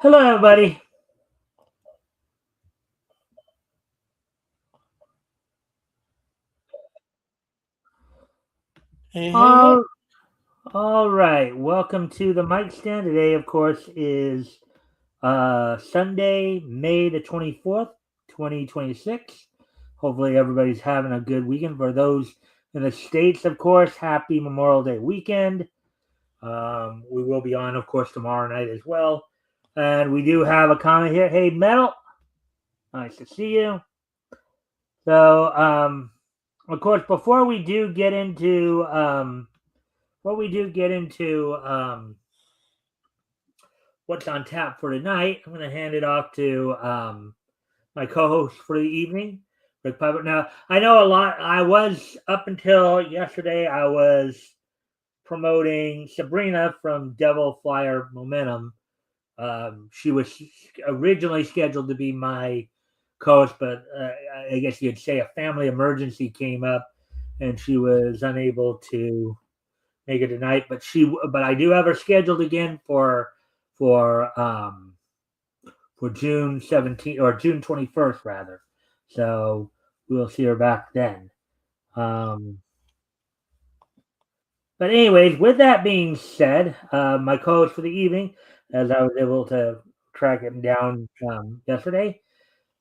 Hello, everybody. Hey. All right. Welcome to the Mic Stand. Today, of course, is Sunday, May the 24th, 2026. Hopefully, everybody's having a good weekend. For those in the States, of course, happy Memorial Day weekend. We will be on, of course, tomorrow night as well. And we do have a comment here. Hey, Metal. Nice to see you. So, of course, before we do get into what's on tap for tonight, I'm going to hand it off to my co-host for the evening, Rick Piper. Now, I know a lot. I was up until yesterday. I was promoting Sabrina from Devil Flyer Momentum. She was originally scheduled to be my co-host, but I guess you'd say a family emergency came up, and she was unable to make it tonight. But I do have her scheduled again for um for June 17th or June 21st rather. So we'll see her back then. Um, but anyways, with that being said, my co-host for the evening, as I was able to track him down yesterday,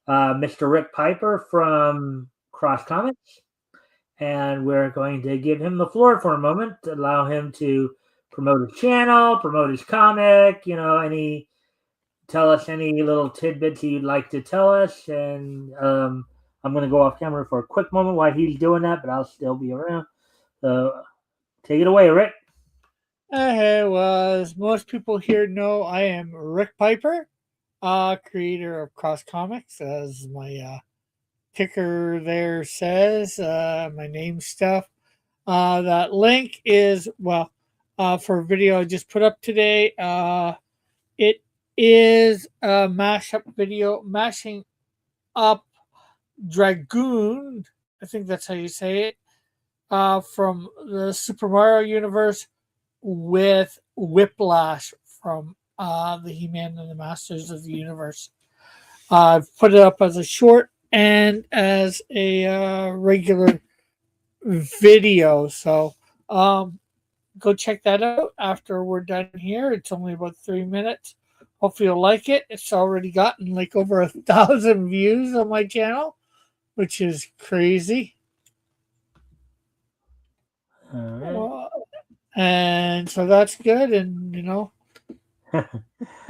Mr. Rick Piper from Cross Comics. And we're going to give him the floor for a moment to allow him to promote his channel, promote his comic, tell us any little tidbits you'd like to tell us. And I'm going to go off camera for a quick moment while he's doing that, but I'll still be around. So take it away, Rick. Hey, well, as most people here know, I am Rick Piper, creator of Cross Comics, as my ticker there says, my name stuff. That link is, for a video I just put up today. It is a mashup video, mashing up Dragoon, I think that's how you say it, from the Super Mario universe with Whiplash from the He-Man and the Masters of the Universe. I've put it up as a short and as a regular video. So go check that out after we're done here. It's only about 3 minutes. Hopefully you'll like it. It's already gotten like over 1,000 views on my channel, which is crazy. All right. And so that's good. And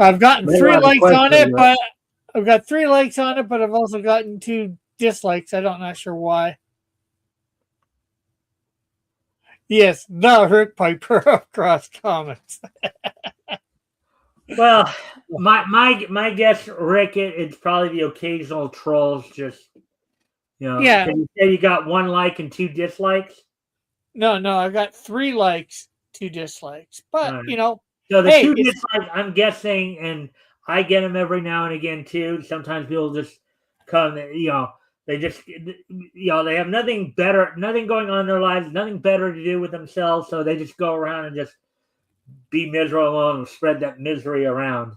I've gotten Maybe we'll 3 have a likes question on for it, you, Rick. but I've got 3 likes on it, but I've also gotten 2 dislikes. I'm not sure why. Yes, the Rick Piper of Cross Comics. Well, my guess, Rick, it's probably the occasional trolls. Just Yeah, can you say you got 1 like and 2 dislikes? no, I've got 3 likes, 2 dislikes. All But right. So the hey, two it's dislikes, I'm guessing, and I get them every now and again too. Sometimes people just come, they just, they have nothing better, nothing going on in their lives, nothing better to do with themselves, so they just go around and just be miserable and spread that misery around.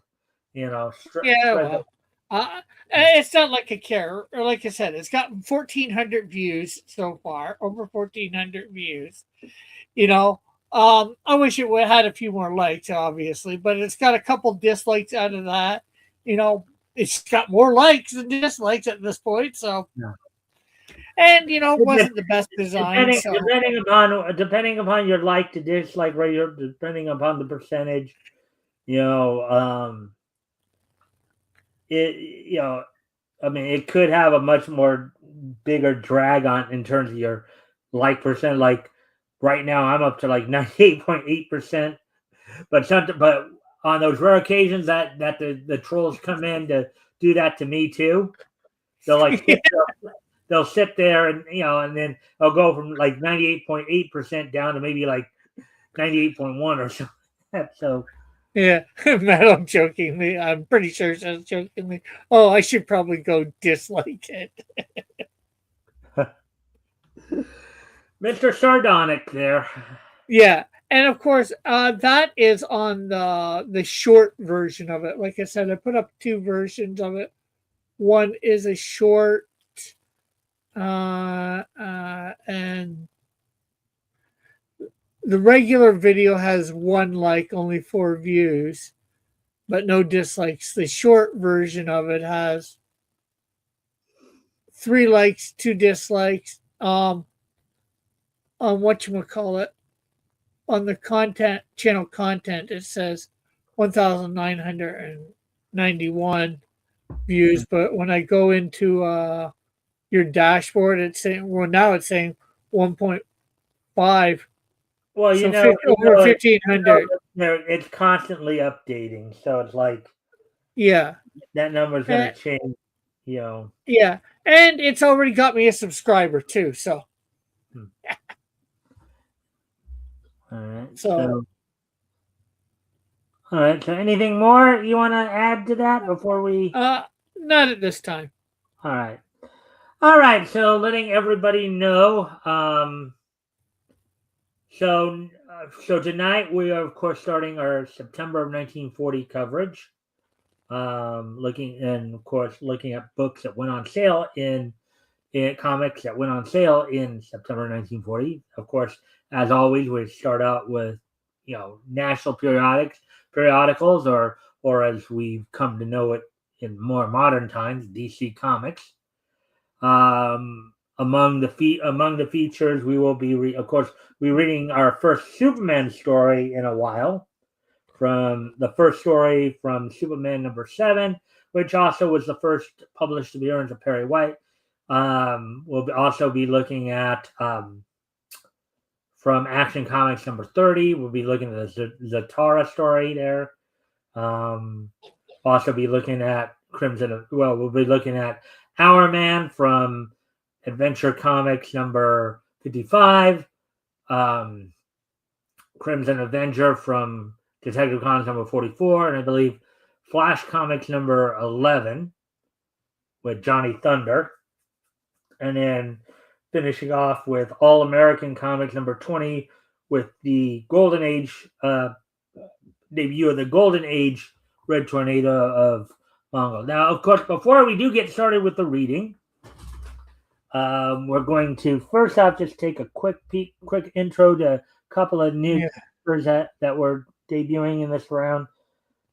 yeah, Spread the. well, it's not like I care. Or like I said, it's gotten 1,400 views so far, over 1,400 views. You know, I wish it would had a few more likes, obviously, but it's got a couple dislikes out of that. You know, it's got more likes than dislikes at this point. So, Yeah. and wasn't the best design. Depending So, depending upon your like to dislike, right? Depending upon the percentage, you know, it I mean, it could have a much more bigger drag on in terms of your like percent. Like right now, I'm up to like 98.8%. But on those rare occasions that the trolls come in to do that to me too, they'll like they'll sit there and then they'll go from like 98.8% down to maybe like 98.1 or something. So yeah, Madam jokingly, I'm pretty sure she says jokingly, oh, I should probably go dislike it. Mr. Sardonic there. Yeah. And of course, that is on the short version of it. Like I said, I put up two versions of it. One is a short, and the regular video has one like, only 4 views, but no dislikes. The short version of it has 3 likes, 2 dislikes. On whatchamacallit, on the content channel content, it says 1,991 views, but when I go into your dashboard, it's saying, well, now it's saying 1.5. Well, So 50, over 1,500. It's constantly updating, so it's like Yeah. that number's going to change. Yeah, and it's already got me a subscriber too. So. All right. So. All right. So, anything more you want to add to that before we? Not at this time. All right. All right. So, letting everybody know. So tonight we are, of course, starting our September of 1940 coverage. Looking at books that went on sale in comics that went on sale in September 1940. Of course, as always, we start out with National Periodicals, or as we've come to know it in more modern times, DC Comics. Among the features, we will be, of course, we're reading our first Superman story in a while. From the first story from Superman #7, which also was the first published to the earns of Perry White. We'll also be looking at from Action Comics #30. We'll be looking at the Zatara story there. Also be looking at we'll be looking at Our Man from Adventure Comics #55. Crimson Avenger from Detective Comics #44, and I believe Flash Comics #11 with Johnny Thunder. And then finishing off with All American Comics #20 with the Golden Age debut of the Golden Age Red Tornado of manga. Now, of course, before we do get started with the reading, we're going to first off just take a quick intro to a couple of new characters that were debuting in this round.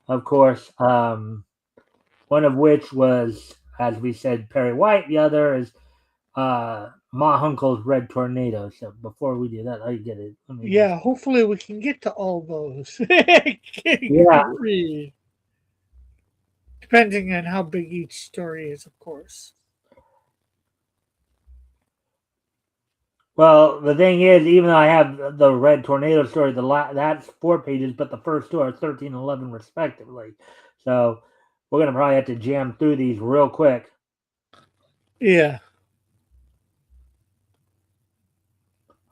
Of course, one of which was, as we said, Perry White. The other is Ma Hunkle's Red Tornado. So before we do that, I get it. Hopefully we can get to all those. Yeah. Depending on how big each story is, of course. Well, the thing is, even though I have the Red Tornado story, that's 4 pages, but the first two are 13 and 11 respectively. So we're going to probably have to jam through these real quick. Yeah.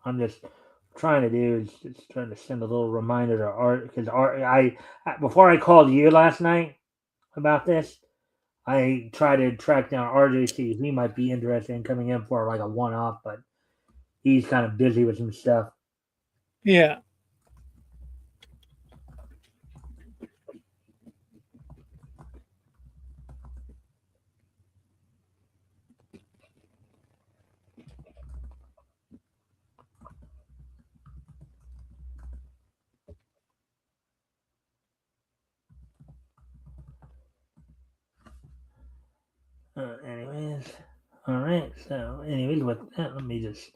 I'm just trying to send a little reminder to Art, because I before I called you last night about this, I tried to track down RJ, see if he might be interested in coming in for like a one-off, but he's kind of busy with some stuff. Yeah. All right. So, anyways, with that, let me just.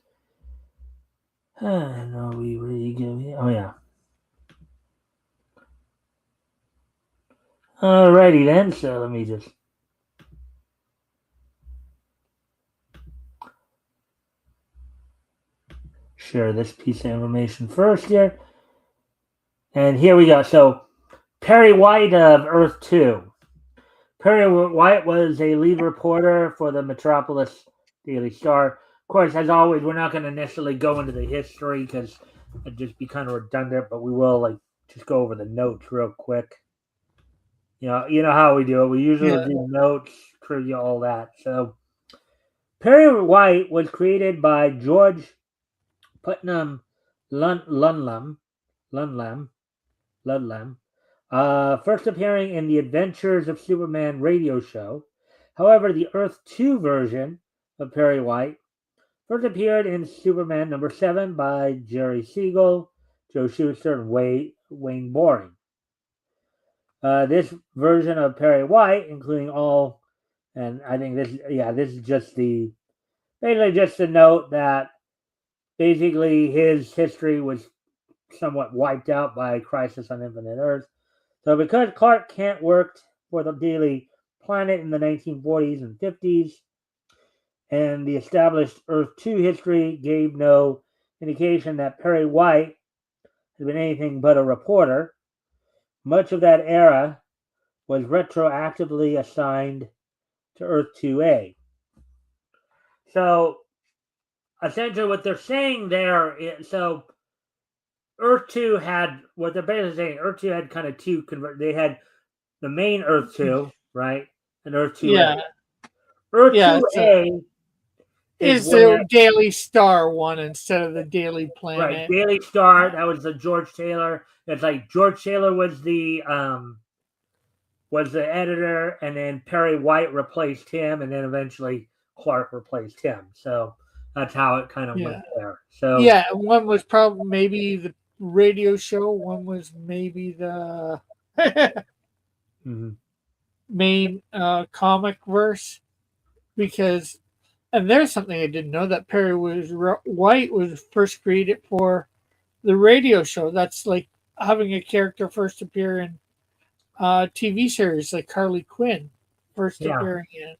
Are we ready to go here? Oh yeah. Alrighty then. So let me just. Share this piece of information first here. And here we go. So, Perry White of Earth 2. Perry White was a lead reporter for the Metropolis Daily Star. Of course, as always, we're not going to necessarily go into the history because it'd just be kind of redundant, but we will just go over the notes real quick. You know how we do it. We usually do notes, trivia, all that. So, Perry White was created by George Putnam Lunlum Ludlam, Ludlam, first appearing in the Adventures of Superman radio show. However, the Earth 2 version of Perry White first appeared in Superman number 7 by Jerry Siegel, Joe Shuster, and Wayne Boring. This version of Perry White, including all, and I think this is just basically just to note that basically his history was somewhat wiped out by Crisis on Infinite Earths. So because Clark Kent worked for the Daily Planet in the 1940s and 50s, and the established Earth 2 history gave no indication that Perry White had been anything but a reporter, much of that era was retroactively assigned to Earth 2A. So essentially what they're saying there is, so Earth 2 had, what they're basically saying, Earth 2 had kind of two, they had the main Earth 2, right? And Earth 2A. Yeah. Earth Yeah. 2A Is where, the Daily Star one instead of the Daily Planet. right, Daily Star, that was the George Taylor. It's like George Taylor was the editor, and then Perry White replaced him, and then eventually Clark replaced him. So that's how it kind of went there. So yeah, one was probably maybe the radio show, one was maybe the main comic verse, because, and there's something I didn't know, that Perry White was first created for the radio show. That's like having a character first appear in TV series like Harley Quinn first appearing in.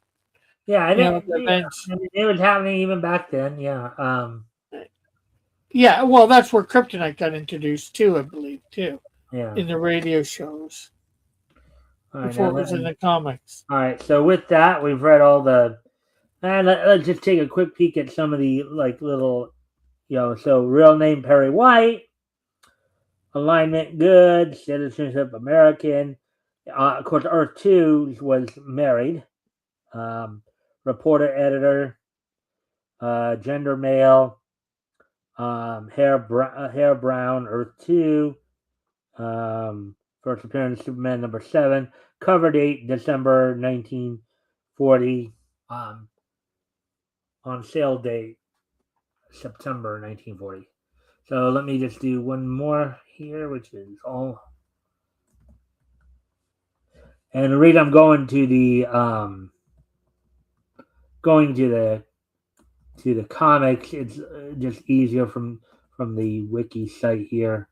Yeah, it was happening even back then. Yeah. Yeah, well, that's where Kryptonite got introduced too, I believe, too. Yeah. In the radio shows. Right, before it was in the comics. All right, so with that, we've read all the. And let's just take a quick peek at some of the like little, so real name Perry White, alignment good, citizenship American. Of course, Earth 2 was married. Reporter, editor, gender male, hair brown, Earth 2. First appearance Superman number 7. Cover date December 1940. On sale date September 1940. So let me just do one more here, which is all. And the reason I'm going to the comics, it's just easier from the wiki site here.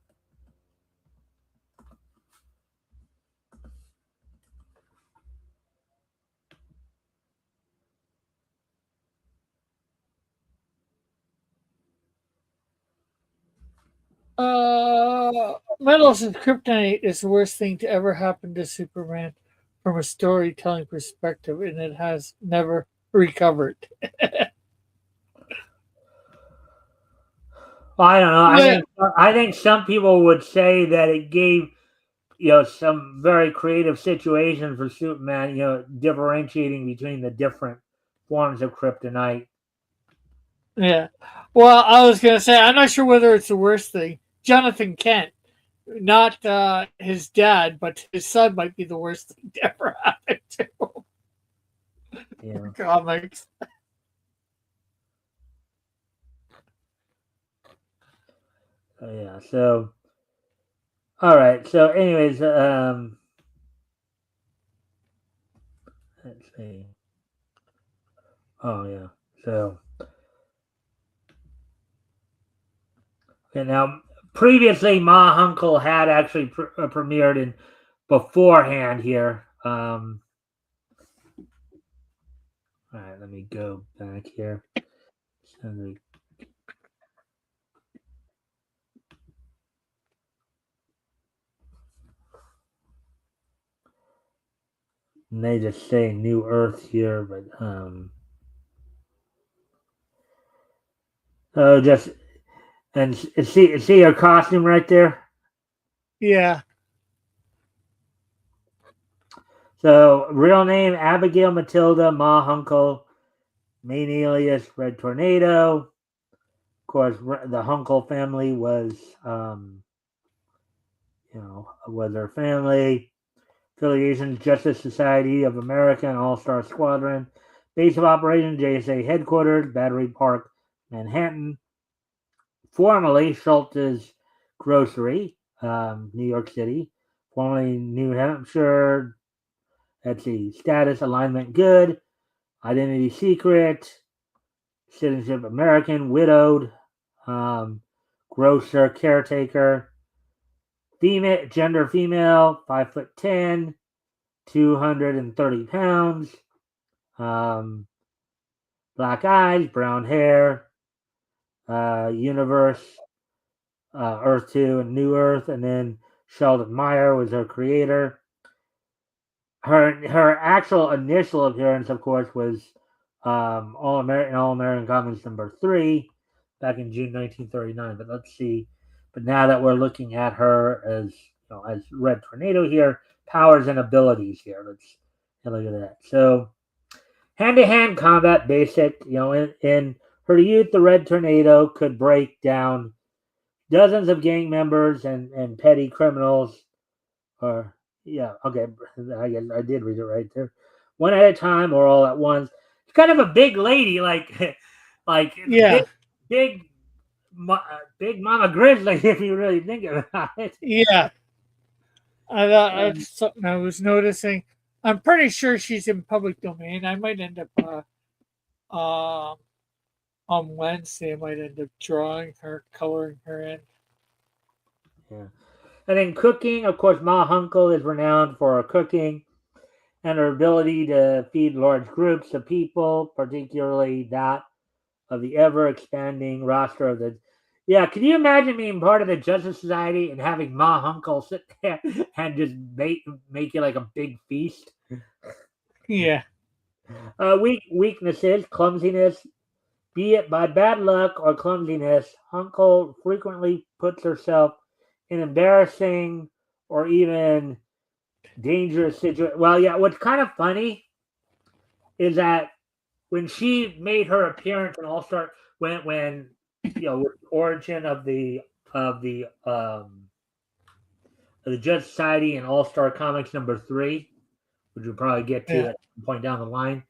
Metals and kryptonite is the worst thing to ever happen to Superman from a storytelling perspective, and it has never recovered. I don't know. I think some people would say that it gave some very creative situations for Superman, differentiating between the different forms of kryptonite. Yeah. Well, I was going to say, I'm not sure whether it's the worst thing. Jonathan Kent, not his dad, but his son might be the worst thing to ever happen to him. Yeah. Comics. Yeah. So, all right. So, anyways, let's see. Oh yeah. So, okay. Now, previously, Ma Hunkel had actually premiered in beforehand here. All right. Let me go back here. And they just say New Earth here, but just and see her costume right there. Yeah. So real name Abigail Matilda Ma Hunkel, main alias Red Tornado. Of course, the Hunkel family was with her family. Affiliations: Justice Society of America and All Star Squadron. Base of operations: JSA headquarters, Battery Park, Manhattan. Formerly Schultz's Grocery, New York City. Formerly New Hampshire. Let's see. Status: alignment good. Identity secret. Citizenship American. Widowed. Um, Grocer caretaker. Female, gender female, 5'10", 230 pounds. Black eyes, brown hair. Universe, Earth 2 and New Earth, and then Sheldon Meyer was her creator. Her actual initial appearance, of course, was All American Comics #3 back in June 1939. But let's see. But now that we're looking at her as Red Tornado here, powers and abilities here. Let's look at that. So hand-to-hand combat, basic. In her youth, the Red Tornado could break down dozens of gang members and petty criminals. Or yeah, okay, I guess I did read it right there. One at a time or all at once. It's kind of a big lady, like like Yeah, big big Mama Grizzly, if you really think about it. yeah. That's Um, something I was noticing. I'm pretty sure she's in public domain. I might end up on Wednesday. I might end up drawing her, coloring her in. yeah. And then cooking, of course, Ma Hunkel is renowned for her cooking and her ability to feed large groups of people, particularly that of the ever expanding roster of the. Yeah, can you imagine being part of the Justice Society and having Ma Hunkel sit there and just make you like a big feast? Yeah, Weaknesses: clumsiness. Be it by bad luck or clumsiness, Hunkel frequently puts herself in embarrassing or even dangerous situations. Well, yeah, what's kind of funny is that when she made her appearance in All Star, when with the origin of the Judge Society and All Star Comics #3, which we'll probably get to yeah. at some point down the line.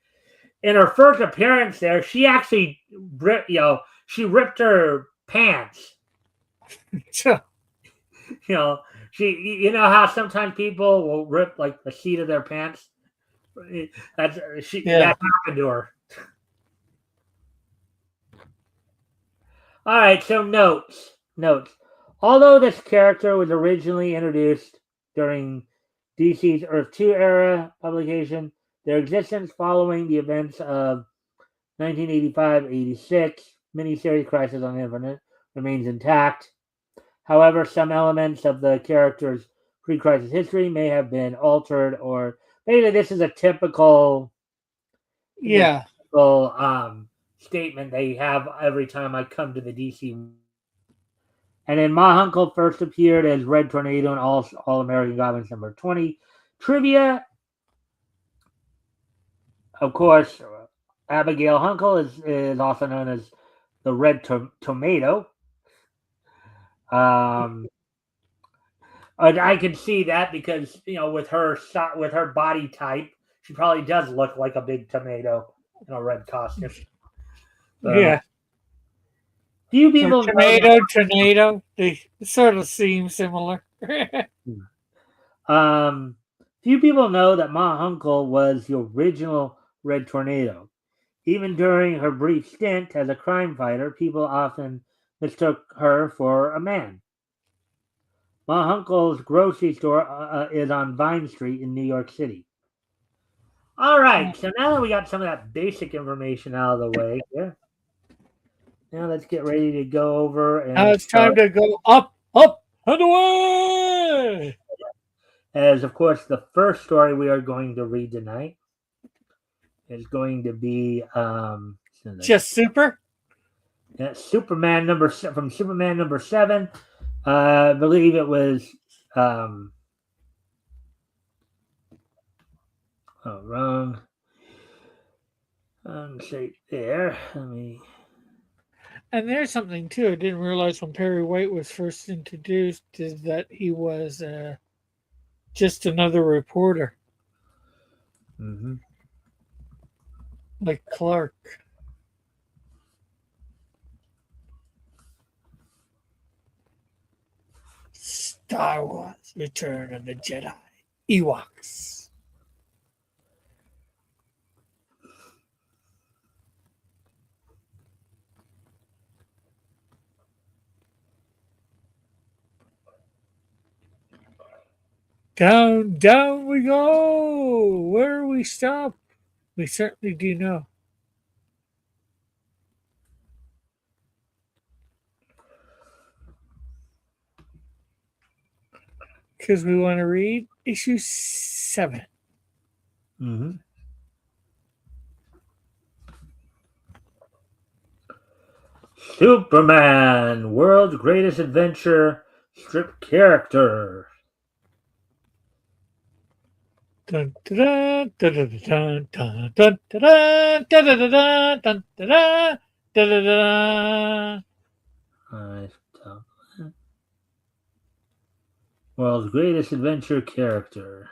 In her first appearance there, she actually she ripped her pants. So, You know, you know how sometimes people will rip like the seat of their pants. yeah, That happened to her. All right, so notes. Notes. Although this character was originally introduced during DC's Earth 2 era publication, their existence following the events of 1985-86 miniseries Crisis on Infinite remains intact. However, some elements of the character's pre-crisis history may have been altered, or maybe this is a typical yeah, statement they have every time I come to the DC. And then Ma Hunkel first appeared as Red Tornado in All American Comics #20. Trivia, of course, Abigail Hunkel is also known as the Red Tomato. I can see that because with her body type, she probably does look like a big tomato in a red costume. yeah. Few Or people know tomato, tornado. They sort of seem similar. that. Few people know that Ma Hunkel was the original Red Tornado. Even during her brief stint as a crime fighter, people often mistook her for a man. Ma Hunkel's grocery store is on Vine Street in New York City. All right, so now that we got some of that basic information out of the way, now let's get ready to go over Now and it's time start. to go up, up, and away. As of course, the first story we are going to read tonight is going to be Just super. Superman from Superman #7. I believe it was wrong. Say there. Let me. And there's something too. I didn't realize when Perry White was first introduced is that he was just another reporter, Mm-hmm. like Clark. Star Wars: Return of the Jedi. Ewoks. Down, down we go. Where we stop? We certainly do know. Because we want to read issue 7. Mm-hmm. Superman, World's Greatest Adventure, strip character. Dun, dun, dun, dun, dun, dun, dun, dun, dun, dun, dun, dun, dun, dun, dun, dun. World's Greatest Adventure character.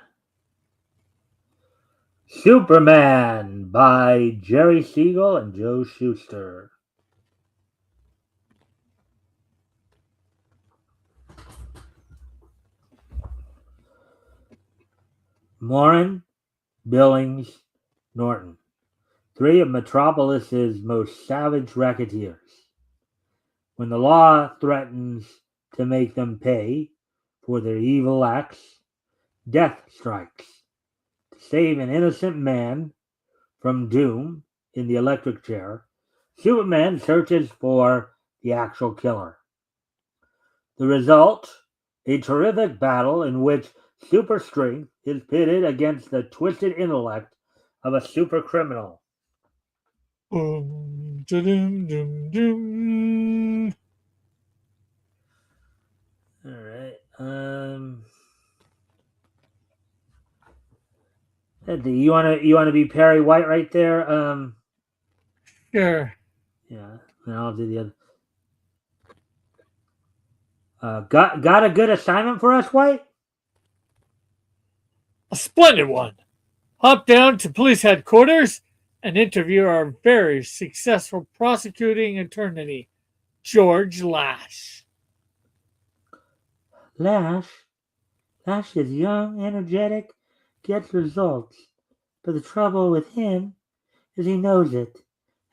Superman by Jerry Siegel and Joe Shuster. Morin, Billings, Norton. 3 of Metropolis's most savage racketeers. When the law threatens to make them pay for their evil acts, death strikes. To save an innocent man from doom in the electric chair, Superman searches for the actual killer. The result? A terrific battle in which super strength is pitted against the twisted intellect of a super criminal. Dum, dum, dum, dum. All right. You wanna be Perry White right there? Sure. Yeah. And I'll do the other. Got a good assignment for us, White? A splendid one. Hop down to police headquarters and interview our very successful prosecuting attorney, George Lash. Lash. Lash is young, energetic, gets results. But the trouble with him is he knows it,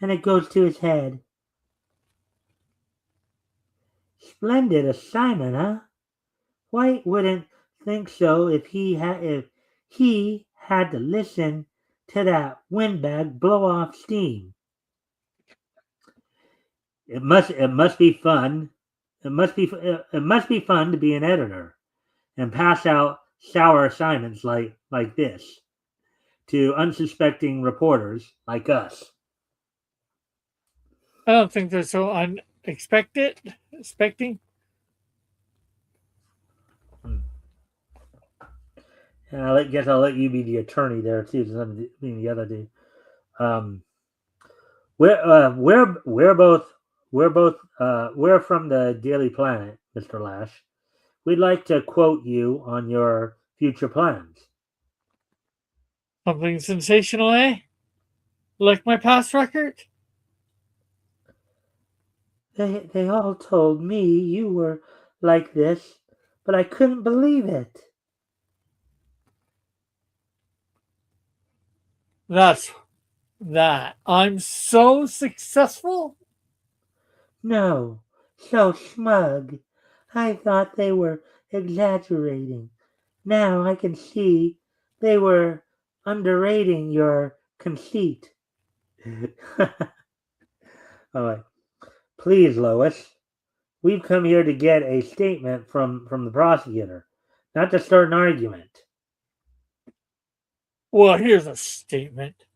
and it goes to his head. Splendid assignment, huh? White wouldn't think so if he had to listen to that windbag blow off steam. It must be fun. It must be fun to be an editor and pass out sour assignments like this to unsuspecting reporters like us. I don't think they're so expecting. Hmm. And guess I'll let you be the attorney there too, being the other dude. Um, we're from the Daily Planet, Mr. Lash. We'd like to quote you on your future plans. Something sensational, eh? Like my past record? They all told me you were like this, but I couldn't believe it. That's that. I'm so successful. No, so smug. I thought they were exaggerating. Now I can see they were underrating your conceit. All right. Please, Lois. We've come here to get a statement from the prosecutor, not to start an argument. Well, here's a statement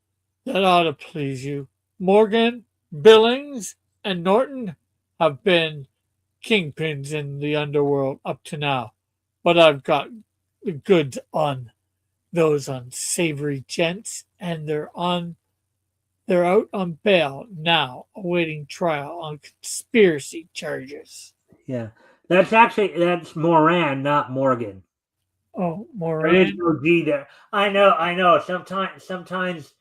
that ought to please you. Morgan, Billings, and Norton have been kingpins in the underworld up to now, but I've got the goods on those unsavory gents, and they're on They're out on bail now, awaiting trial on conspiracy charges. Yeah, that's Moran, not Morgan. Oh, There is Moran? no G there. I know. Sometimes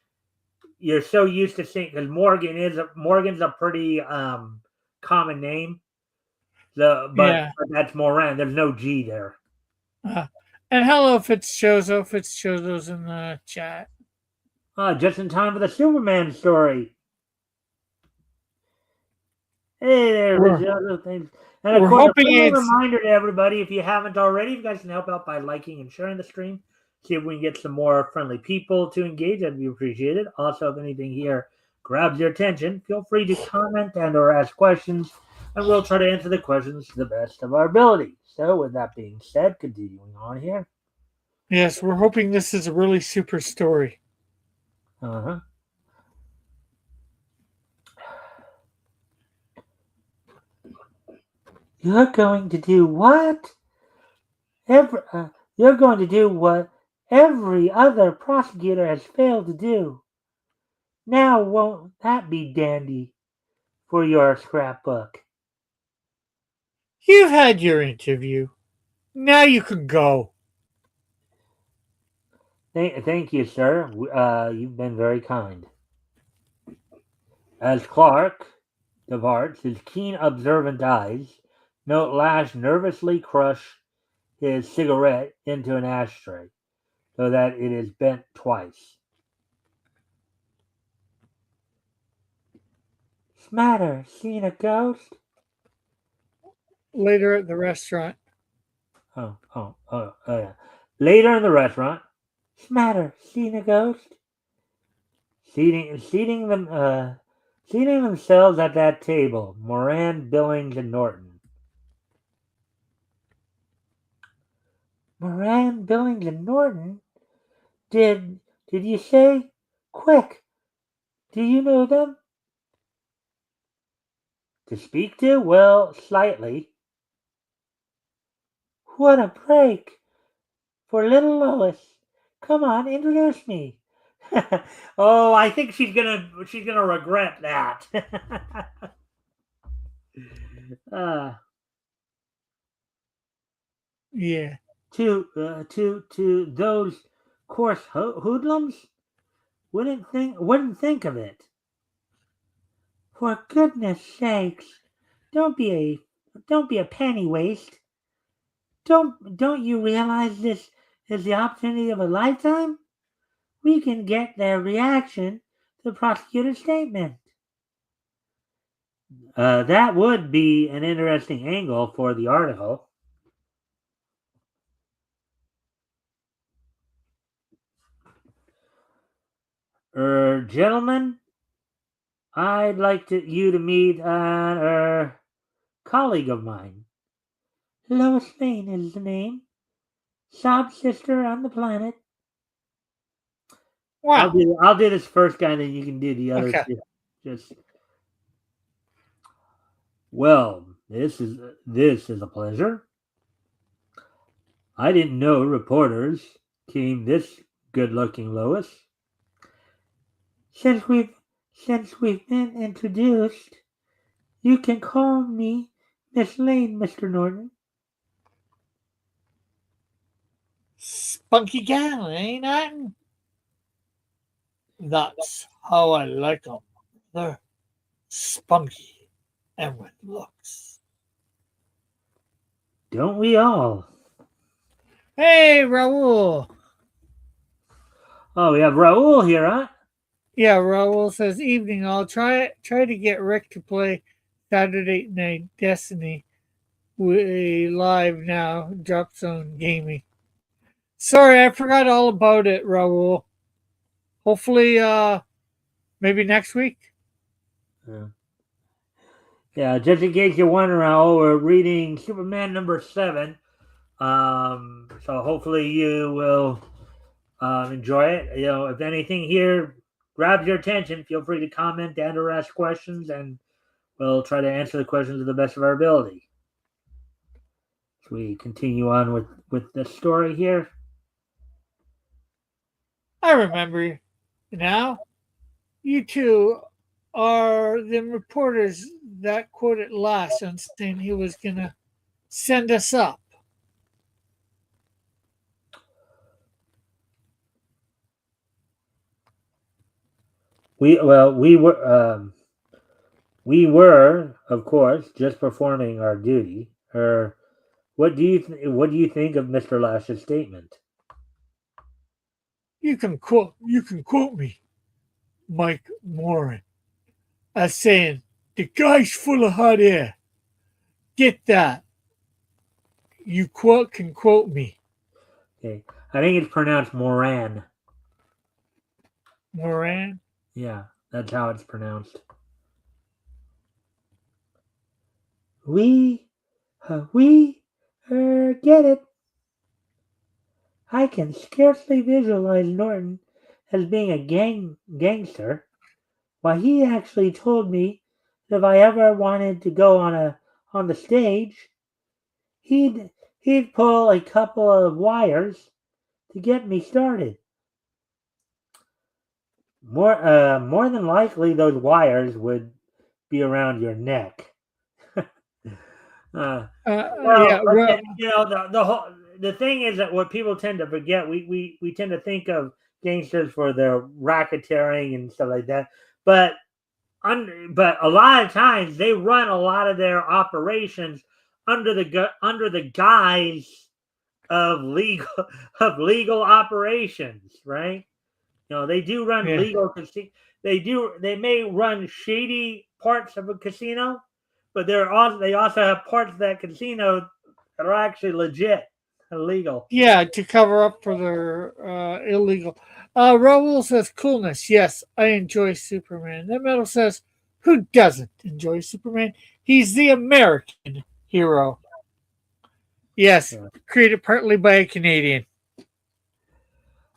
you're so used to seeing because Morgan's a pretty common name. Yeah. But that's Moran. There's no G there. Uh, and hello, Fitzchozo. Fitzchozo's in the chat. Just in time for the Superman story. Hey there, We're, Visual. Thanks. And of we're course, a hoping friendly it's. reminder to everybody, if you haven't already, you guys can help out by liking and sharing the stream. See if we can get some more friendly people to engage. That'd be appreciated. Also, if anything here grabs your attention, feel free to comment and or ask questions, and we'll try to answer the questions to the best of our ability. So, with that being said, continuing on here. Yes, we're hoping this is a really super story. Uh-huh. You're going to do what? You're going to do what every other prosecutor has failed to do. Now, won't that be dandy for your scrapbook? You've had your interview. Now you can go. Thank you, sir. You've been very kind. As Clark departs, his keen, observant eyes note Lash nervously crush his cigarette into an ashtray so that it is bent twice. Smatter, seen a ghost? Later at the restaurant. Yeah. Later in the restaurant, Smatter, seen a ghost? Seating themselves at that table, Moran, Billings, and Norton. Moran, Billings, and Norton? Did you say? Quick, do you know them? To speak to? Well, slightly. What a break for little Lois. Come on, introduce me. Oh, I think she's gonna regret that. uh, Yeah. to those coarse hoodlums wouldn't think of it. For goodness sakes, don't be a penny waste. Don't you realize this is the opportunity of a lifetime? We can get their reaction to the prosecutor's statement. That would be an interesting angle for the article. Gentlemen, I'd like you to meet an colleague of mine. Lois Lane is the name. Sob sister on the planet. Wow. I'll do this first guy, then you can do the other Okay. two. Just well, this is a pleasure. I didn't know reporters came this good-looking, Lois. Since we've been introduced, you can call me Miss Lane, Mr. Norton. Spunky gal, ain't I? That's how I like 'em. They're spunky and with looks. Don't we all? Hey, Raul. Oh, we have Raul here, huh? Yeah, Raul says evening. I'll try to get Rick to play Saturday Night Destiny. We live now. Drop Zone Gaming. Sorry, I forgot all about it, Raul. Hopefully, maybe next week. Yeah. Yeah, just in case you're wondering, Raul, we're reading Superman number 7. So hopefully you will enjoy it. If anything here grabs your attention, feel free to comment and or ask questions, and we'll try to answer the questions to the best of our ability. So we continue on with the story here. I remember now. you two are the reporters that quoted last and saying he was going to send us up. We were, of course, just performing our duty. What do you think of Mr. Lash's statement? You can quote me, Mike Moran, as saying the guy's full of hot air. Get that? Can quote me, Okay, I think it's pronounced Moran. Moran. Yeah, that's how it's pronounced. We get it. I can scarcely visualize Norton as being a gangster. Why, he actually told me that if I ever wanted to go on the stage, he'd pull a couple of wires to get me started. More than likely, those wires would be around your neck. Well, Yeah, well, the thing is that what people tend to forget, we tend to think of gangsters for their racketeering and stuff like that, but but a lot of times they run a lot of their operations under the guise of legal of legal operations, right? They do run yeah, legal they may run shady parts of a casino, but they also have parts of that casino that are actually legit and legal. yeah, to cover up for their illegal. Raul says coolness. Yes, I enjoy Superman. That metal says who doesn't enjoy Superman? He's the American hero. Yes, Yeah. created partly by a Canadian.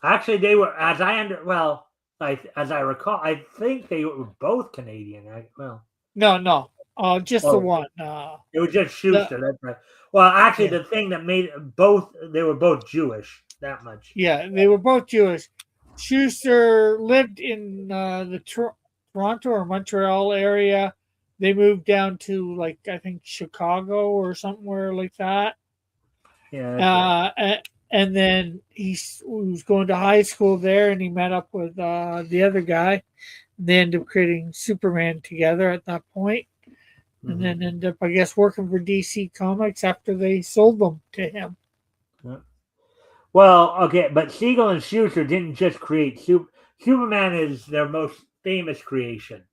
Actually, they were, as I recall, I think they were both Canadian. No, no, just the Oh, one. it was just The Schuster. That's right. Well, actually, Yeah, the thing that made both, they were both Jewish. That much. yeah, they were both Jewish. Schuster lived in the Toronto or Montreal area. They moved down to like I think Chicago or somewhere like that. Yeah, that's right. Uh, and then he was going to high school there, and he met up with the other guy. They ended up creating Superman together at that point, and Hmm. then ended up, I guess, working for DC Comics after they sold them to him. Yeah. Well, okay, but Siegel and Schuster didn't just create Superman is their most famous creation.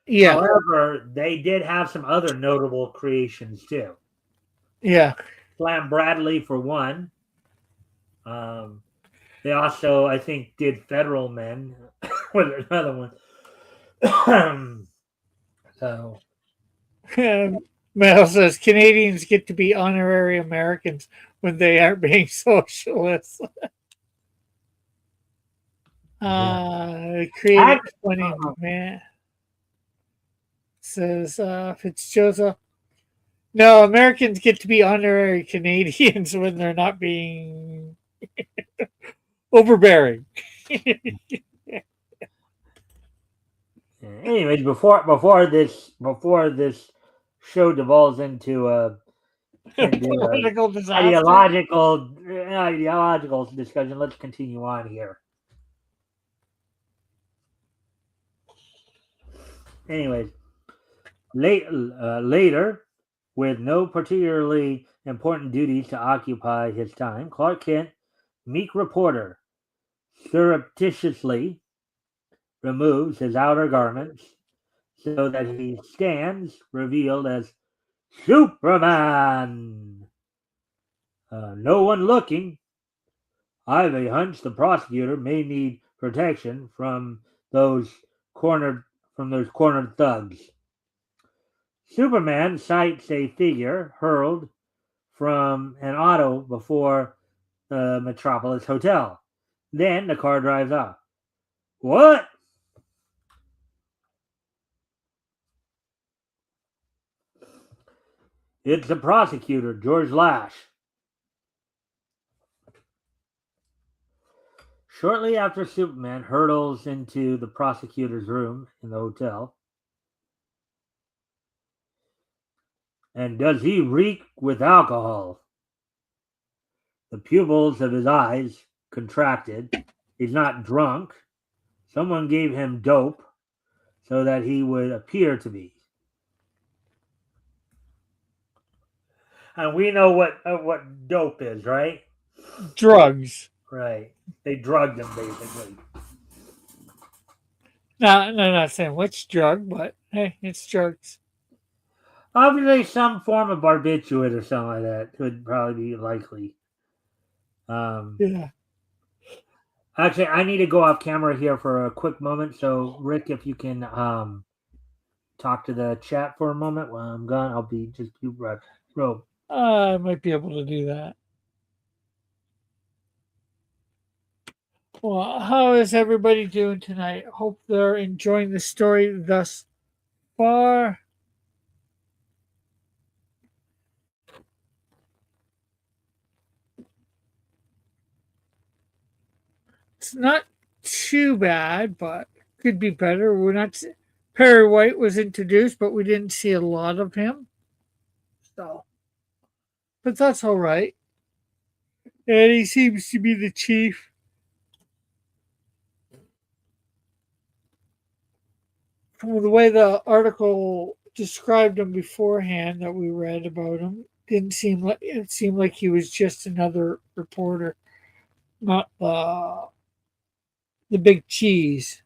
Yeah, However, they did have some other notable creations too. yeah. Flam Bradley for one. Um, they also, I think, did Federal Men with another one. So Mel says Canadians get to be honorary Americans when they aren't being socialists. yeah, Created Act, 20 man says Fitzjoseph. No, Americans get to be honorary Canadians when they're not being overbearing. anyways, before this show devolves into Political disaster. ideological discussion, let's continue on here. Anyways, later, with no particularly important duties to occupy his time, Clark Kent, meek reporter, surreptitiously removes his outer garments so that he stands revealed as Superman. No one looking. I've a hunch the prosecutor may need protection those cornered from those cornered thugs. Superman sights a figure hurled from an auto before the Metropolis Hotel. Then the car drives off. What? It's the prosecutor, George Lash. Shortly after Superman hurtles into the prosecutor's room in the hotel, and does he reek with alcohol? The pupils of his eyes contracted. He's not drunk. Someone gave him dope so that he would appear to be. And we know what dope is, right? Drugs. Right. They drugged him basically. No, not saying which drug, but hey, it's drugs. Obviously, some form of barbiturate or something like that could probably be likely. Yeah. Actually, I need to go off camera here for a quick moment. So, Rick, if you can talk to the chat for a moment while I'm gone, I'll be just right. I might be able to do that. Well, how is everybody doing tonight? Hope they're enjoying the story thus far. It's not too bad, but could be better. We're not. Perry White was introduced, but we didn't see a lot of him. So, but that's all right. And he seems to be the chief. From the way the article described him beforehand that we read about him, didn't seem like it seemed like he was just another reporter, not the big cheese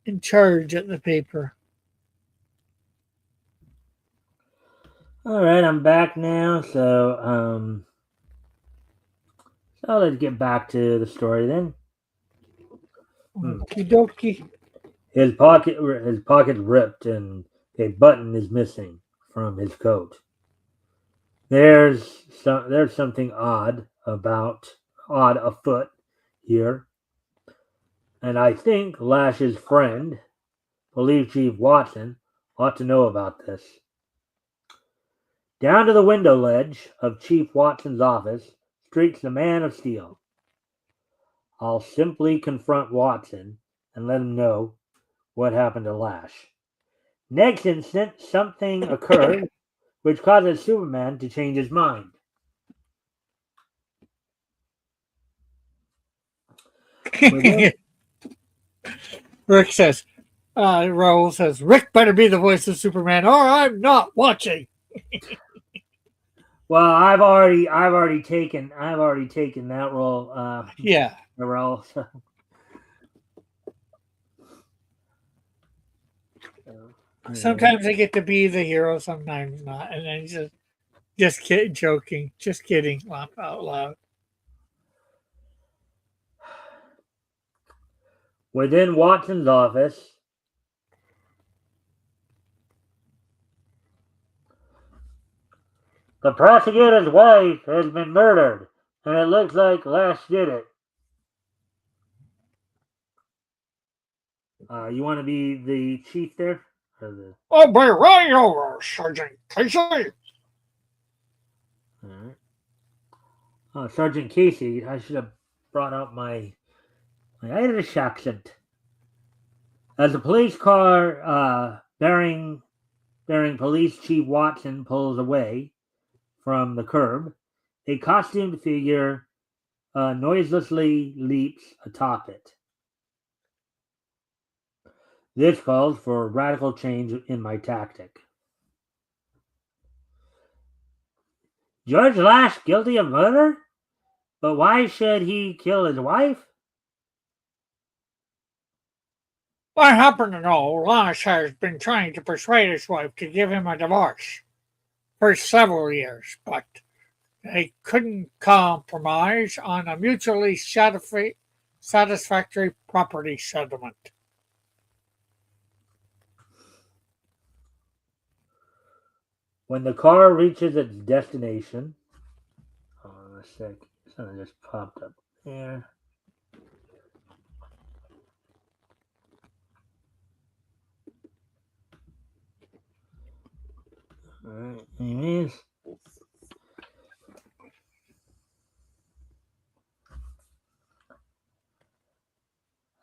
in charge at the paper. All right, I'm back now. So let's get back to the story then. Okie dokie. His pocket ripped, and a button is missing from his coat. There's something odd afoot here, and I think Lash's friend, Police Chief Watson, ought to know about this. Down to the window ledge of Chief Watson's office streaks the Man of Steel. I'll simply confront Watson and let him know what happened to Lash. Next instant, something occurs which causes Superman to change his mind. Rick says, Raul says, Rick better be the voice of Superman, or I'm not watching. Well, I've already taken that role. Yeah. Role. So. Sometimes I get to be the hero, sometimes not, and then just kidding, joking, just kidding, laugh out loud. Within Watson's office, the prosecutor's wife has been murdered, and it looks like Lash did it. You want to be the chief there? I'll be right over, Sergeant Casey. All right. Sergeant Casey, I should have brought out my Irish accent. As the police car bearing Police Chief Watson pulls away from the curb, a costumed figure noiselessly leaps atop it. This calls for a radical change in my tactic. George Lash guilty of murder? But why should he kill his wife? I happen to know Lash has been trying to persuade his wife to give him a divorce for several years, but they couldn't compromise on a mutually satisfactory property settlement. When the car reaches its destination, hold on a sec, something just popped up there. Alright, anyways.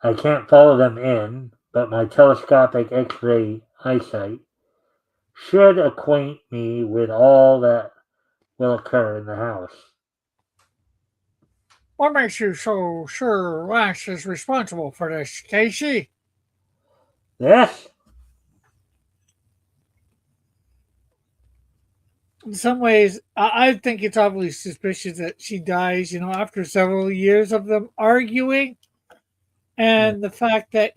I can't follow them in, but my telescopic X-ray eyesight should acquaint me with all that will occur in the house. What makes you so sure Lash is responsible for this, Casey? Yes? In some ways, I think it's awfully suspicious that she dies, after several years of them arguing. Yeah. And the fact that,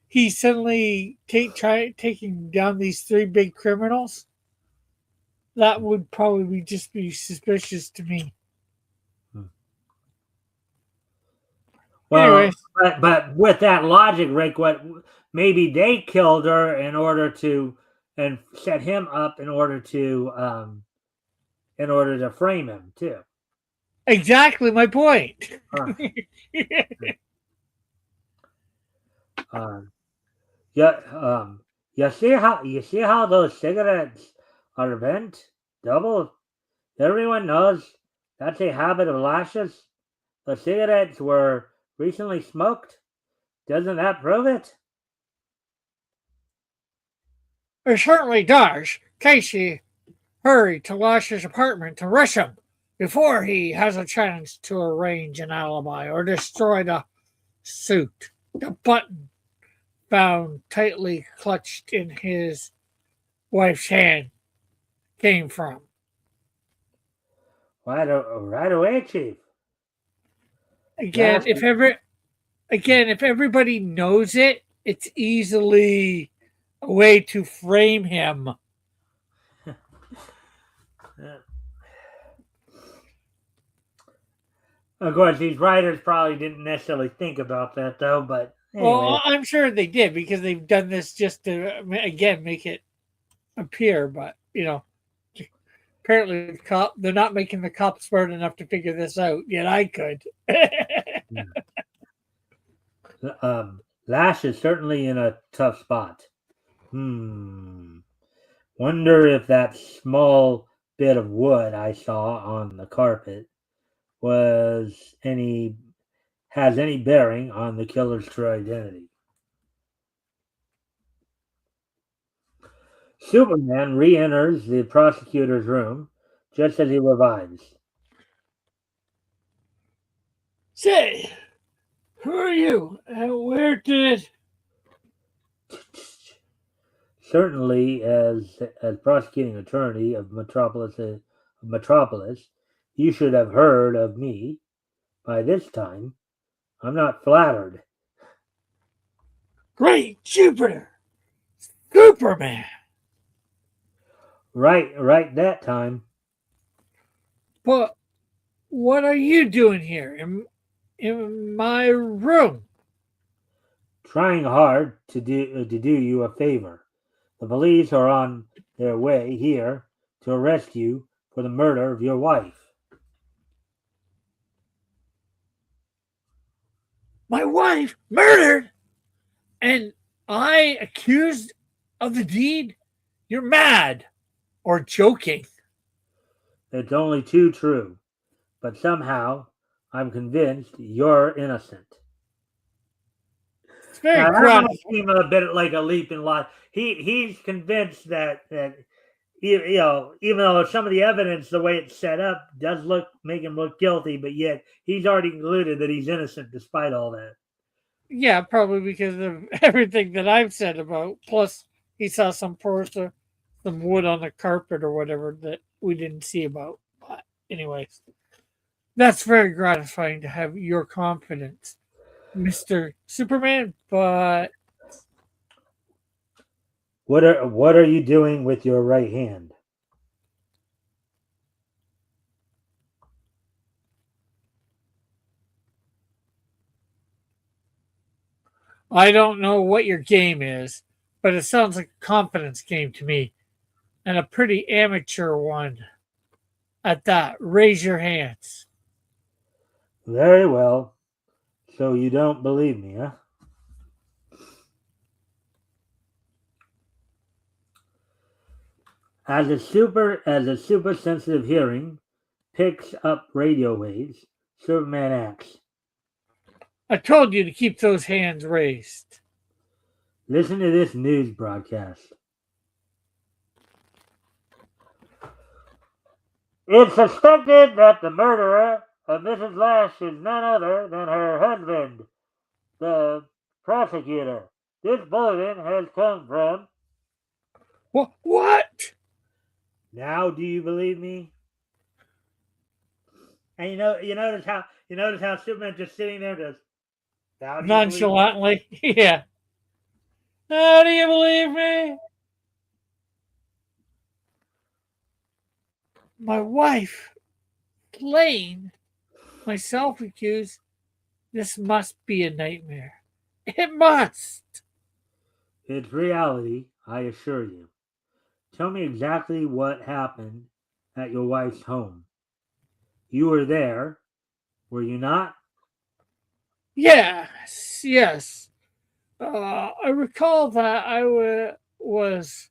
he suddenly taking down these three big criminals, that would probably just be suspicious to me. Well, Anyways, but with that logic, Rick, what maybe they killed her in order to and set him up in order to frame him too. exactly my point. Huh. Um, yeah. You see how those cigarettes are bent double. Everyone knows that's a habit of Lash's. The cigarettes were recently smoked. Doesn't that prove it? It certainly does. Casey, hurry to Lash's apartment to rush him before he has a chance to arrange an alibi or destroy the suit. The button found tightly clutched in his wife's hand came from. Right away, Chief. Again, Lash. if everybody knows it, it's easily a way to frame him. Of course, these writers probably didn't necessarily think about that, though. But anyway, Well, I'm sure they did because they've done this just to again make it appear. But apparently they're not making the cops smart enough to figure this out. Yet I could. Lash is certainly in a tough spot. Wonder if that small bit of wood I saw on the carpet has any bearing on the killer's true identity. Superman re-enters the prosecutor's room just as he revives. Say, who are you? And where did? Certainly, as prosecuting attorney of Metropolis, you should have heard of me by this time. I'm not flattered. Great Jupiter, Superman. Right that time. But what are you doing here in my room? Trying hard to do you a favor. The police are on their way here to arrest you for the murder of your wife. My wife murdered, and I accused of the deed? You're mad or joking. It's only too true, but somehow I'm convinced you're innocent. It's very Now that might gratifying. seem a bit like a leap in logic. He's convinced that even though some of the evidence, the way it's set up, does make him look guilty, but yet he's already concluded that he's innocent despite all that. Yeah, probably because of everything that I've said about. Plus, he saw some wood on the carpet or whatever that we didn't see about. But anyways, that's very gratifying to have your confidence, Mr. Superman. But What are you doing with your right hand? I don't know what your game is, but it sounds like a confidence game to me, and a pretty amateur one at that. Raise your hands. Very well. So you don't believe me, huh? As a super sensitive hearing picks up radio waves, Superman acts. I told you to keep those hands raised. Listen to this news broadcast. It's suspected that the murderer of Mrs. Lash is none other than her husband, the prosecutor. This bulletin has come from. What? Now, do you believe me? And you notice how Superman just sitting there, just. Now, do you believe me? Nonchalantly. Yeah. How do you believe me? My wife, Lane, myself accused. This must be a nightmare. It must. It's reality, I assure you. Tell me exactly what happened at your wife's home. You were there, were you not? Yes, yes. I recall that I was.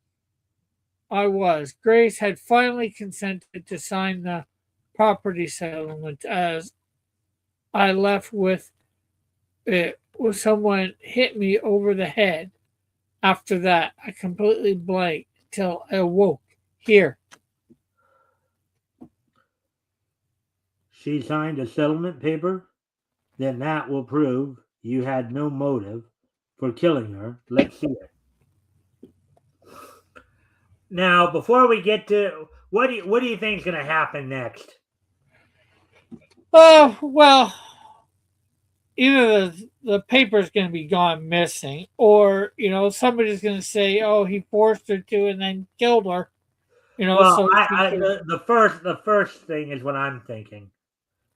Grace had finally consented to sign the property settlement as I left with it was someone hit me over the head. After that, I completely blanked till I awoke here. She signed a settlement paper? Then that will prove you had no motive for killing her. Let's see it. Now, before we get to what do you think is going to happen next? Oh, well, either the paper's going to be gone missing, or somebody's going to say, "Oh, he forced her to, and then killed her." Well, So she could. the first thing is what I'm thinking.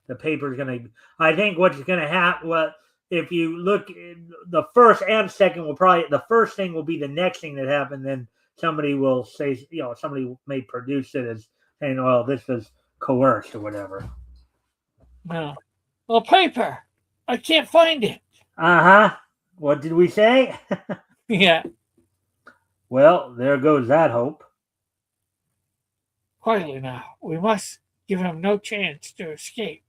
The paper's going to. I think what's going to happen. What if you look? The first and second will probably. The first thing will be the next thing that happened. Then somebody will say, somebody may produce it as saying, "Well, this was coerced or whatever." No. Well, paper. I can't find it. Uh huh. What did we say? Yeah. Well, there goes that hope. Quietly now. We must give him no chance to escape.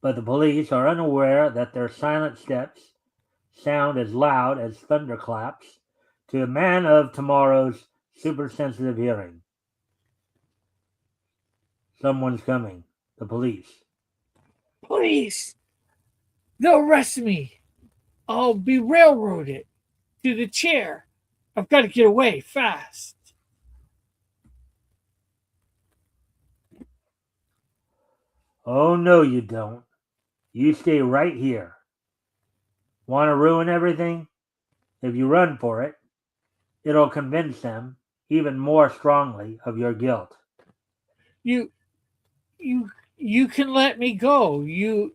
But the police are unaware that their silent steps sound as loud as thunderclaps to a man of tomorrow's supersensitive hearing. Someone's coming. The police. Please. They'll arrest me. I'll be railroaded to the chair. I've got to get away fast. Oh, no, you don't. You stay right here. Want to ruin everything? If you run for it, it'll convince them even more strongly of your guilt. You you you can let me go. You're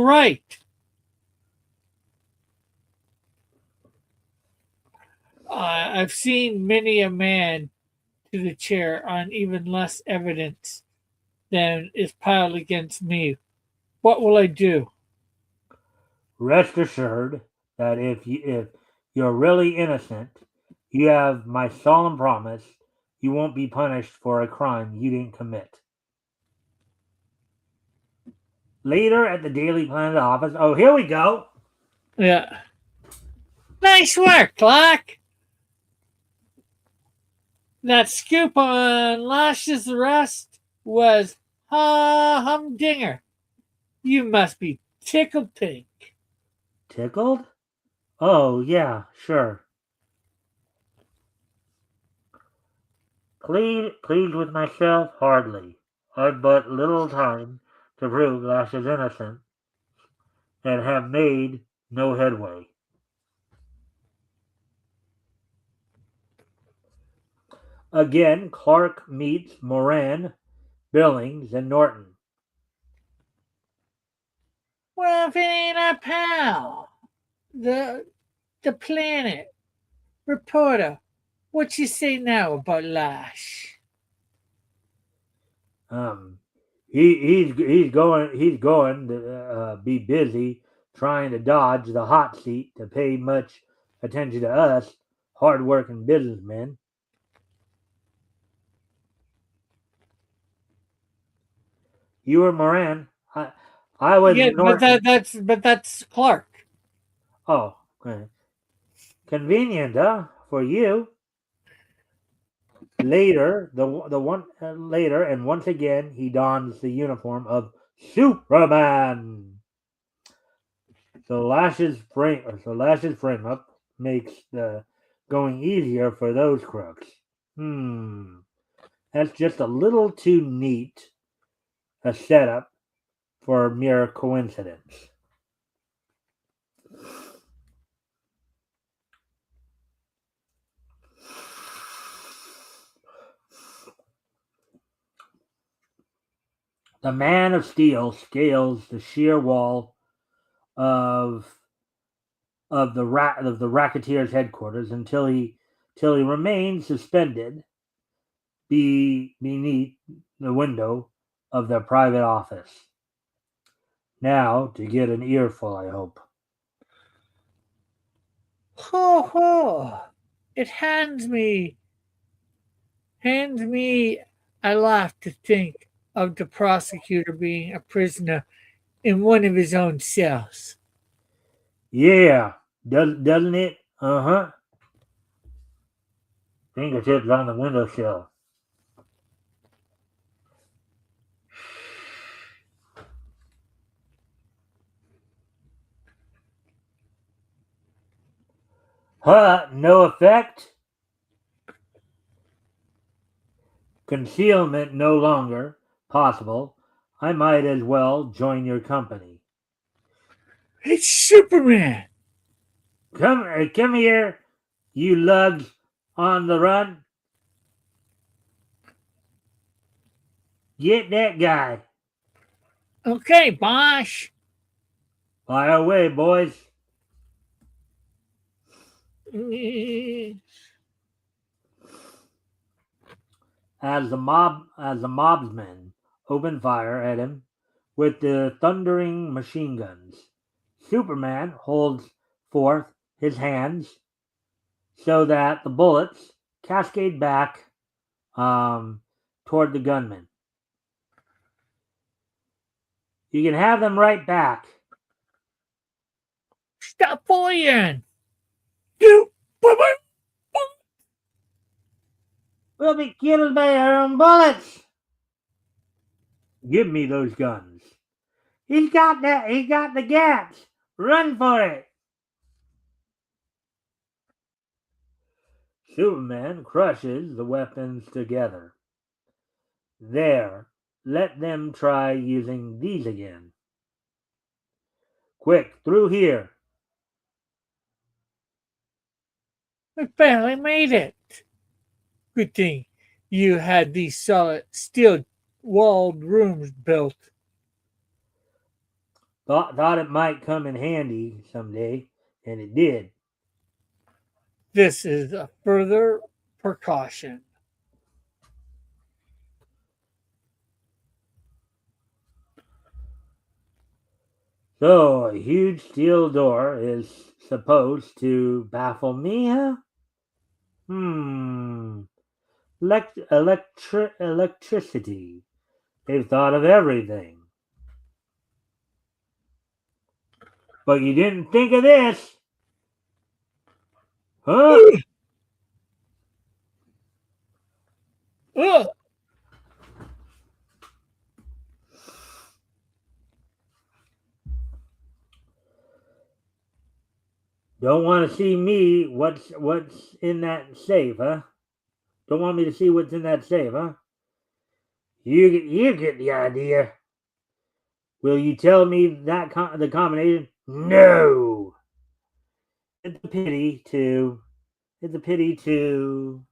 right. I've seen many a man to the chair on even less evidence than is piled against me. What will I do? Rest assured that if you're really innocent, you have my solemn promise you won't be punished for a crime you didn't commit. Later at the Daily Planet office. Oh, here we go. Yeah. Nice work, Clark. That scoop on Lash's arrest was humdinger. You must be tickled pink. Tickled? Oh, yeah, sure. Pleased with myself? Hardly. I've but little time to prove Lash is innocent and have made no headway. Again, Clark meets Moran, Billings, and Norton. Well, if it ain't our pal, the the planet reporter, what you say now about Lash? Um, he's going to be busy trying to dodge the hot seat to pay much attention to us hard-working businessmen. You were Moran. I was Yeah, Norton. that's Clark. Oh, okay. Convenient, huh? For you. Later, the one later, and once again, he dons the uniform of Superman. So Lash's frame up makes the going easier for those crooks. That's just a little too neat a setup for mere coincidence. The Man of Steel scales the sheer wall of of the racketeers' headquarters until he remains suspended beneath the window of their private office. Now to get an earful, I hope. Ho ho! It hands me. I laugh to think of the prosecutor being a prisoner in one of his own cells. Yeah, doesn't it? Uh huh. Fingertips on the windowsill. Huh? No effect. Concealment no longer possible. I might as well join your company. It's Superman. Come here, you lugs on the run. Get that guy. Okay, Bosh. Fire away, boys. As the mobsmen open fire at him with the thundering machine guns, Superman holds forth his hands so that the bullets cascade back toward the gunmen. You can have them right back. Stop firing. You. We'll be killed by our own bullets. Give me those guns. He's got that. He got the gas. Run for it. Superman crushes the weapons together. There, let them try using these again. Quick, through here. We barely made it. Good thing you had these solid steel walled rooms built. Thought it might come in handy someday, and it did. This is a further precaution. So, a huge steel door is supposed to baffle me, huh? Hmm. Electricity. They've thought of everything. But you didn't think of this, huh? Ugh. Don't want to see me. What's in that safe, huh? Don't want me to see what's in that safe, huh? You get the idea. Will you tell me the combination? No. It's a pity to. It's a pity to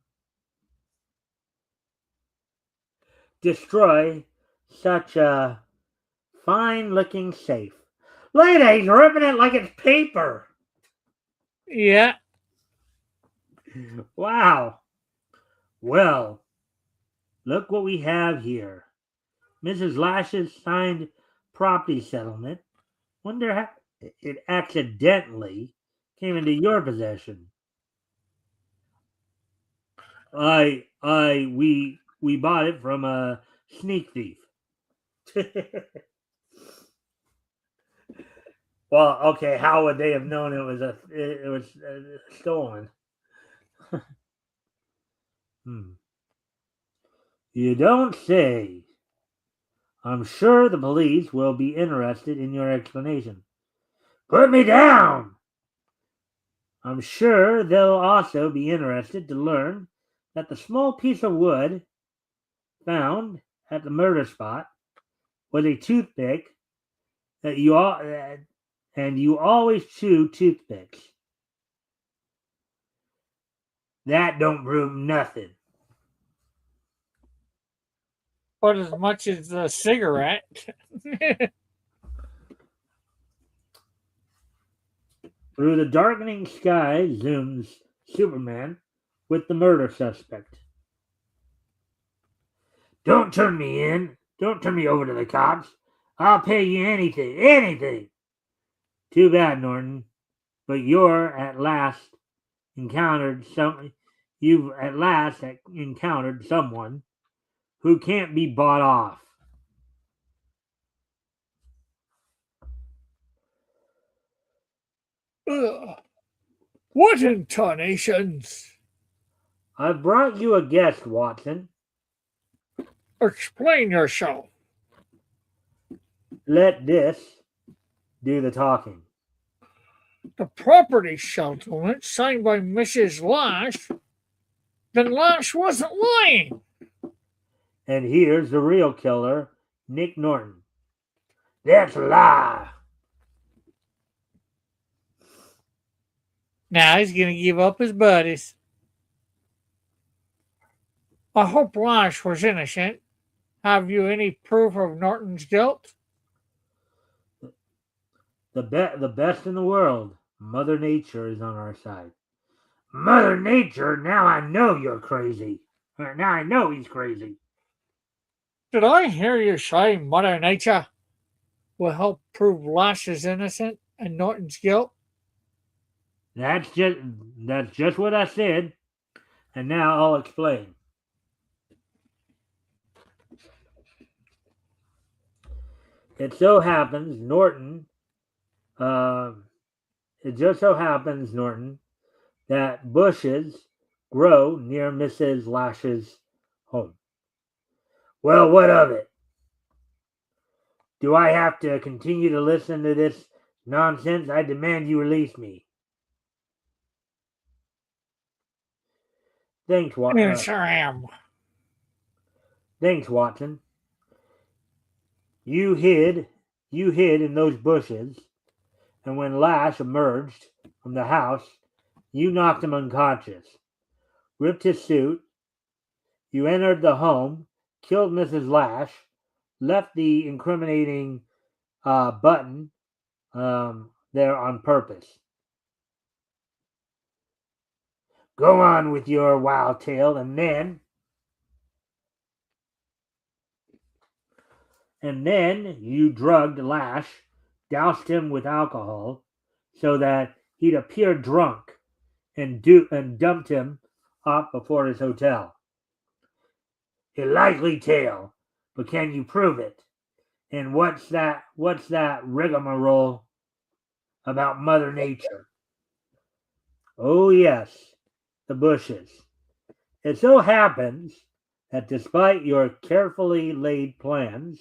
destroy such a fine-looking safe. Look at that! He's ripping it like it's paper. Yeah. Wow. Well, look what we have here. Mrs. Lash's signed property settlement. Wonder how it accidentally came into your possession. We bought it from a sneak thief. Well, okay. How would they have known it was stolen? You don't say. I'm sure the police will be interested in your explanation. Put me down! I'm sure they'll also be interested to learn that the small piece of wood found at the murder spot was a toothpick that and you always chew toothpicks. That don't prove nothing. But as much as a cigarette. Through the darkening sky zooms Superman with the murder suspect. Don't turn me in. Don't turn me over to the cops. I'll pay you anything. Anything. Too bad, Norton. But you've at last encountered someone who can't be bought off. What intonations? I've brought you a guest, Watson. Explain yourself. Let this do the talking. The property settlement signed by Mrs. Lash. Then Lash wasn't lying. And here's the real killer, Nick Norton. That's a lie. Now he's going to give up his buddies. I hope Lash was innocent. Have you any proof of Norton's guilt? The best in the world. Mother Nature is on our side. Mother Nature? Now I know you're crazy. Now I know he's crazy. Did I hear you say Mother Nature will help prove Lash is innocent and Norton's guilt? That's just what I said. And now I'll explain. It just so happens, Norton, that bushes grow near Mrs. Lash's home. Well, what of it? Do I have to continue to listen to this nonsense? I demand you release me. Thanks, Watson. Yes, I am. Thanks, Watson. You hid in those bushes, and when Lash emerged from the house, you knocked him unconscious, ripped his suit. You entered the home, killed Mrs. Lash, left the incriminating button there on purpose. Go on with your wild tale, and then you drugged Lash, doused him with alcohol, so that he'd appear drunk, and dumped him off before his hotel. A likely tale, but can you prove it? And what's that rigmarole about Mother Nature? Oh yes, the bushes. It so happens that despite your carefully laid plans,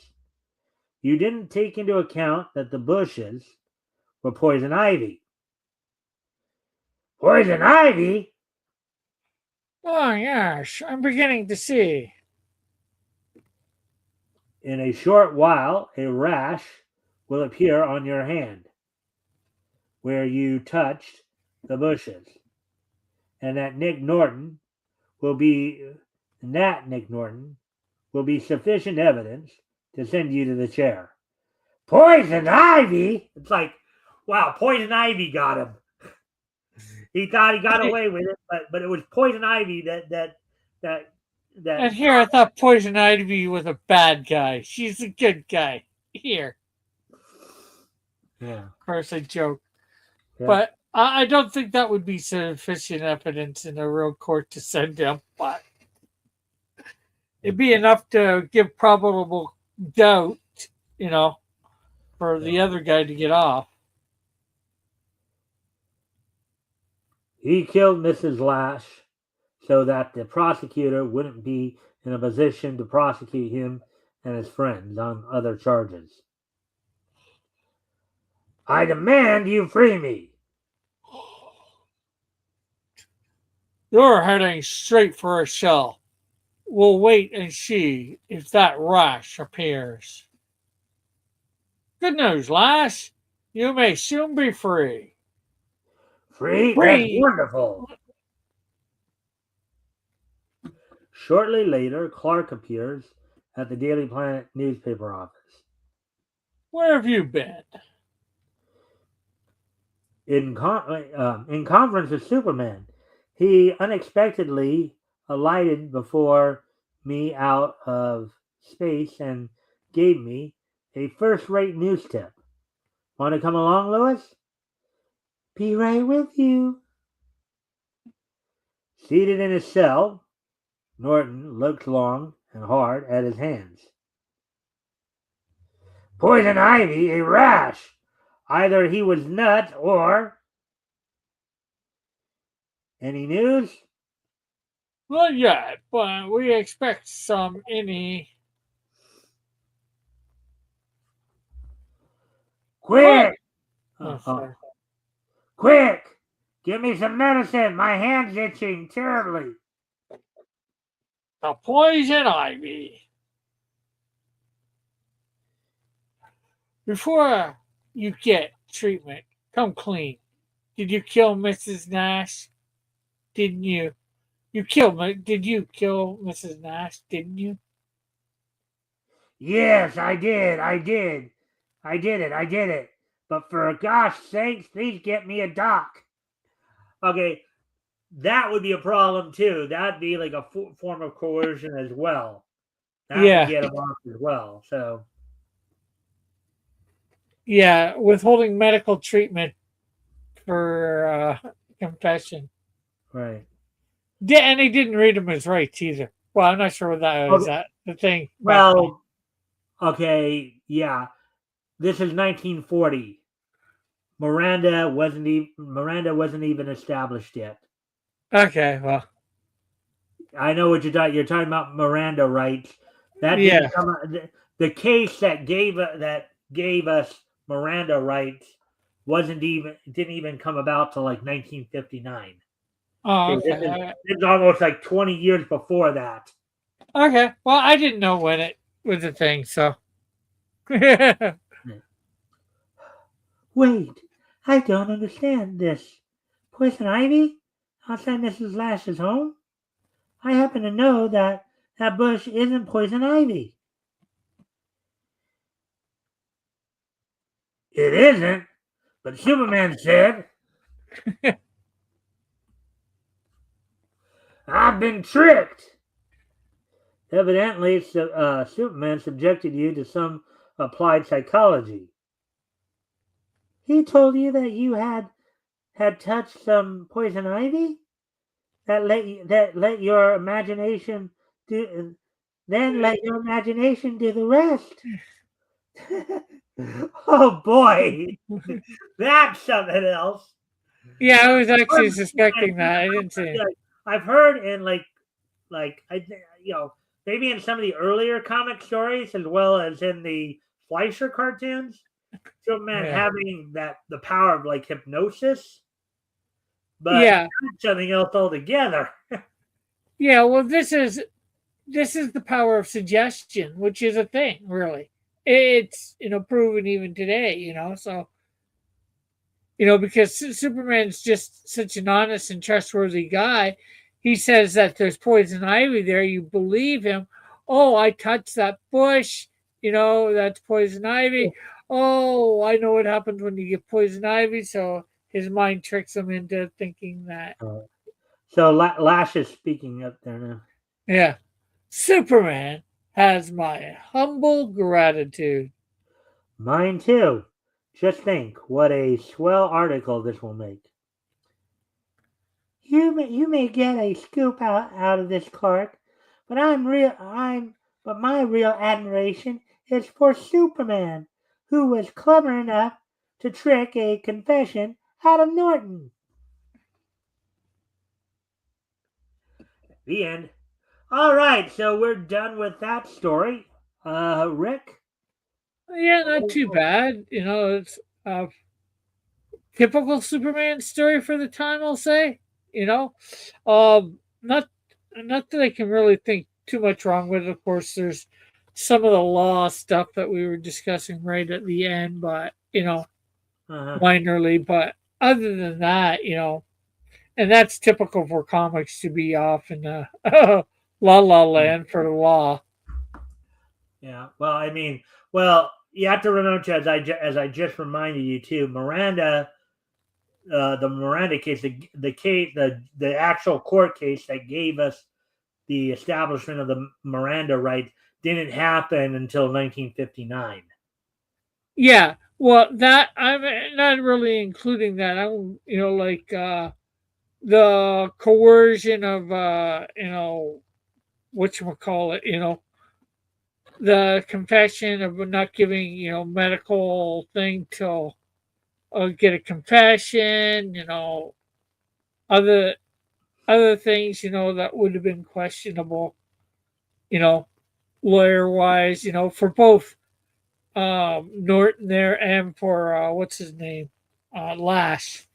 you didn't take into account that the bushes were poison ivy. Poison ivy? Oh, yes, I'm beginning to see. In a short while, a rash will appear on your hand where you touched the bushes. And that Nick Norton will be sufficient evidence to send you to the chair. Poison ivy? It's like, wow, poison ivy got him. He thought he got away with it, but it was poison ivy that. And here I thought Poison Ivy was a bad guy. She's a good guy. Here. Yeah. Of course, I joke. Yeah. But I don't think that would be sufficient evidence in a real court to send him. But it'd be enough to give probable doubt for the other guy to get off. He killed Mrs. Lash so that the prosecutor wouldn't be in a position to prosecute him and his friends on other charges. I demand you free me. You're heading straight for a shell. We'll wait and see if that rash appears. Good news, Lash. You may soon be free. Free? That's Free? wonderful. Shortly later, Clark appears at the Daily Planet newspaper office. Where have you been? In conference with Superman, he unexpectedly alighted before me out of space and gave me a first-rate news tip. Want to come along, Lois? Be right with you. Seated in his cell, Norton looked long and hard at his hands. Poison ivy, a rash. Either he was nuts or... Any news? Not yet, but we expect some any. Quick! Sorry. Quick! Give me some medicine. My hand's itching terribly. The poison ivy. Before you get treatment, come clean. Did you kill Mrs. Nash? Didn't you? Did you kill Mrs. Nash? Didn't you? Yes, I did. I did it. But for gosh sakes, please get me a doc. Okay, that would be a problem too. That'd be like a form of coercion as well. That would get him off as well. So, yeah, withholding medical treatment for confession. Right. And they didn't read him his rights either. Well, I'm not sure what that was. Okay. The thing. Well, okay, yeah. This is 1940. Miranda wasn't even established yet. Okay, well, I know what you're talking. You're talking about Miranda rights. That didn't come. The case that gave us Miranda rights didn't even come about till like 1959. Oh, okay. It's almost like 20 years before that. Okay. Well, I didn't know when it was a thing, so. Wait, I don't understand this. Poison ivy outside Mrs. Lash's home? I happen to know that bush isn't poison ivy. It isn't, but Superman said. I've been tricked. Evidently, Superman subjected you to some applied psychology. He told you that you had touched some poison ivy? That let your imagination do the rest. Oh boy, that's something else. Yeah, I was actually suspecting that. I didn't see it. I've heard in maybe in some of the earlier comic stories as well as in the Fleischer cartoons, Superman having the power of like hypnosis. But that's something else altogether. Yeah, well, this is the power of suggestion, which is a thing, really. It's proven even today, so because Superman's just such an honest and trustworthy guy. He says that there's poison ivy there. You believe him. Oh, I touched that bush. That's poison ivy. Oh, I know what happens when you get poison ivy. So his mind tricks him into thinking that. So Lash is speaking up there now. Yeah. Superman has my humble gratitude. Mine too. Just think what a swell article this will make. You may get a scoop out of this, Clark, but my real admiration is for Superman, who was clever enough to trick a confession out of Norton. The end. All right, so we're done with that story. Rick? Yeah, not too bad. It's a typical Superman story for the time, I'll say. You know, not that I can really think too much wrong with it. Of course, there's some of the law stuff that we were discussing right at the end, but Uh-huh. minorly. But other than that, and that's typical for comics to be off in la la land for the law. Yeah. Well, I mean, well, you have to remember, as I just reminded you too, the Miranda case, the case, the actual court case that gave us the establishment of the Miranda right didn't happen until 1959. Yeah, well, that I'm not really including that. I'm, like the coercion of, what you call it, the confession of not giving, medical thing till get a confession, other other things, that would have been questionable, you know, lawyer wise, for both Norton there and for what's his name, Lash.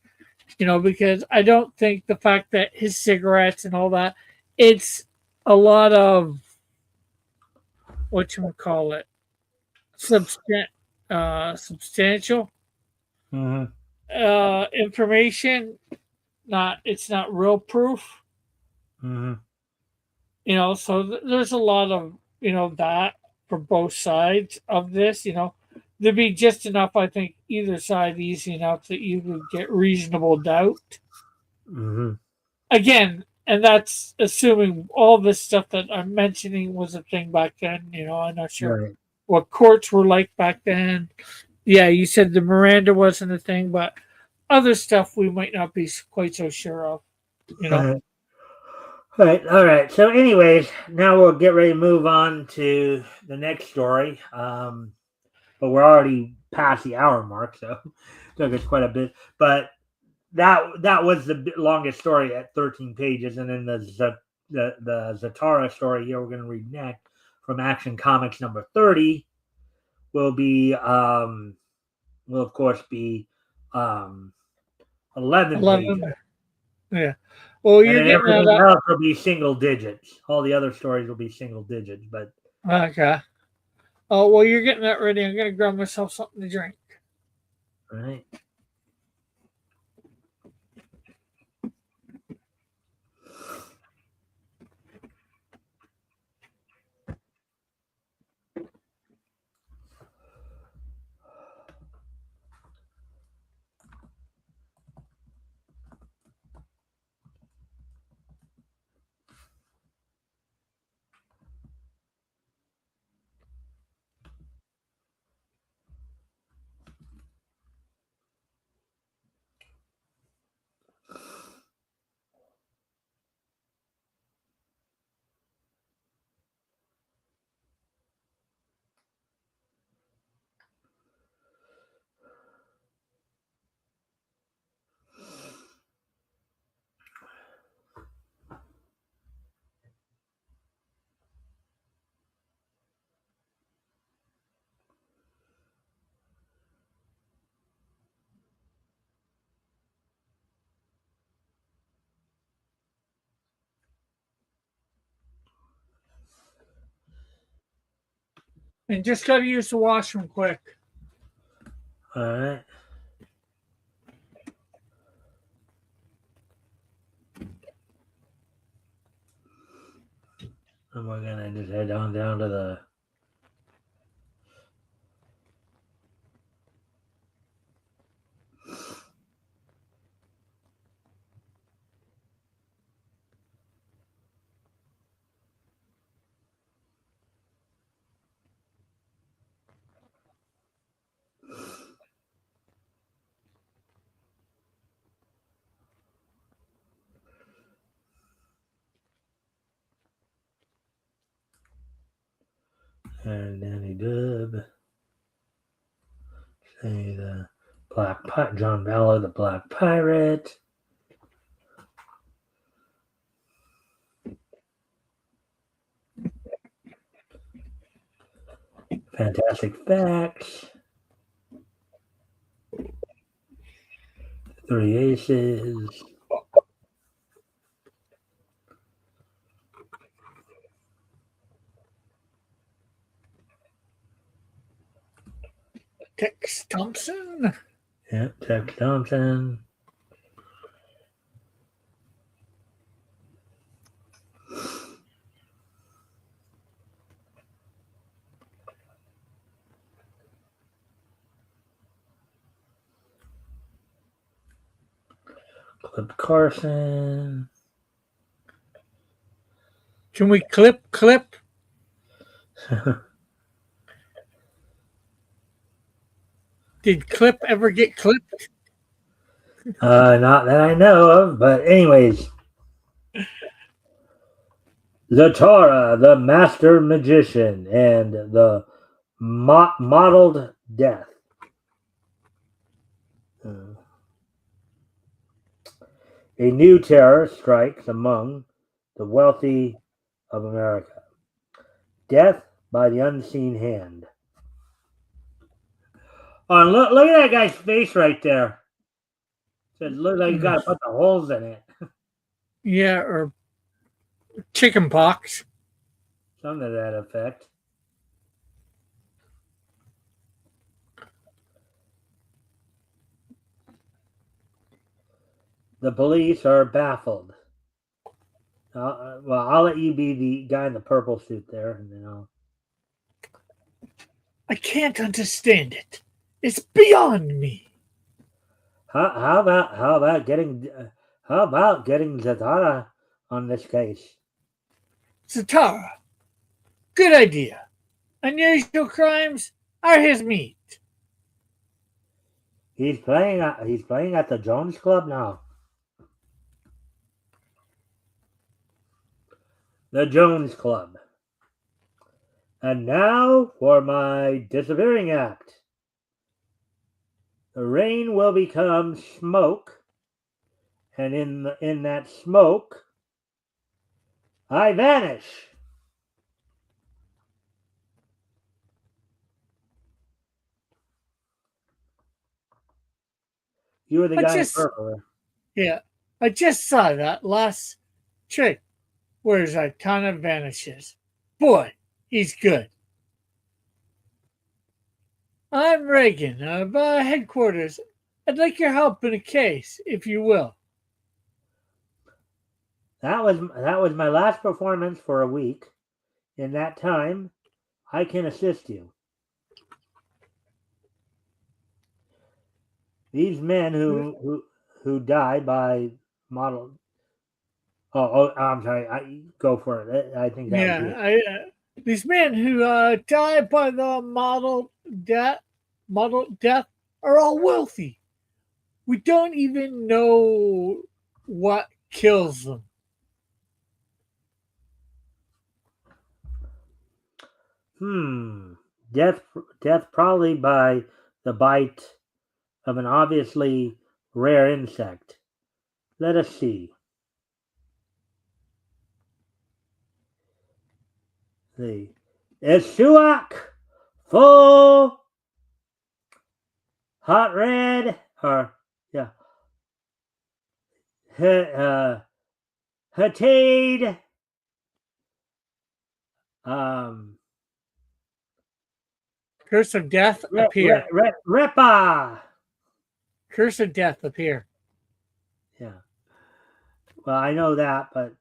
Because I don't think the fact that his cigarettes and all that, it's a lot of what you call it, substantial Mm-hmm. information. Not it's not real proof. Mm-hmm. So there's a lot of that for both sides of this. There'd be just enough, I think, either side easy enough that you would get reasonable doubt. Mm-hmm. Again, and that's assuming all this stuff that I'm mentioning was a thing back then. I'm not sure Right. what courts were like back then. Yeah, you said the Miranda wasn't a thing, but other stuff we might not be quite so sure of. You know. Right. Right. All right. So, anyways, now we'll get ready to move on to the next story. But we're already past the hour mark, so it took us quite a bit. But that was the longest story at 13 pages, and then the Zatara story here we're going to read next from Action Comics number 30 will be will of course be um 11 pages, 11. Yeah. Well, and you're then getting that everything up. else will be single digits. All the other stories will be single digits, but Okay. Oh, well, you're getting that ready. I'm going to grab myself something to drink. right. And just got to use the washroom quick. All right. And we're gonna just head on down to the. And Danny Dub. Say the Black Pirate. John Vallow, the Black Pirate. Fantastic Facts. Three Aces. Tex Thompson. Yep, Tex Thompson. Clip Carson. Can we clip? Did Clip ever get clipped? Not that I know of, but anyways. Zatara, the Master Magician, and the Mottled Death. A new terror strikes among the wealthy of America. Death by the unseen hand. Oh, look at that guy's face right there. It looks like he's got a bunch of holes in it. Yeah, or chicken pox. Something to that effect. The police are baffled. Well, I'll let you be the guy in the purple suit there, and then I'll. I can't understand it. It's beyond me. How about getting Zatara on this case? Zatara. Good idea. Unusual crimes are his meat. He's playing at the Jones Club now. The Jones Club. And now for my disappearing act. The rain will become smoke, and in that smoke, I vanish. You were the guy in purple. Yeah, I just saw that last trick where Zatanna vanishes. Boy, he's good. I'm Reagan, by headquarters. I'd like your help in a case, if you will. That was my last performance for a week. In that time, I can assist you. These men who die by model. Oh, I'm sorry. I go for it. I think that was it. These men who die by the model death are all wealthy. We don't even know what kills them. Death probably by the bite of an obviously rare insect. Let us see. The Isuak full hot red or yeah. Hatade Curse of death appear. Repa. Curse of death appear. Yeah. Well, I know that, but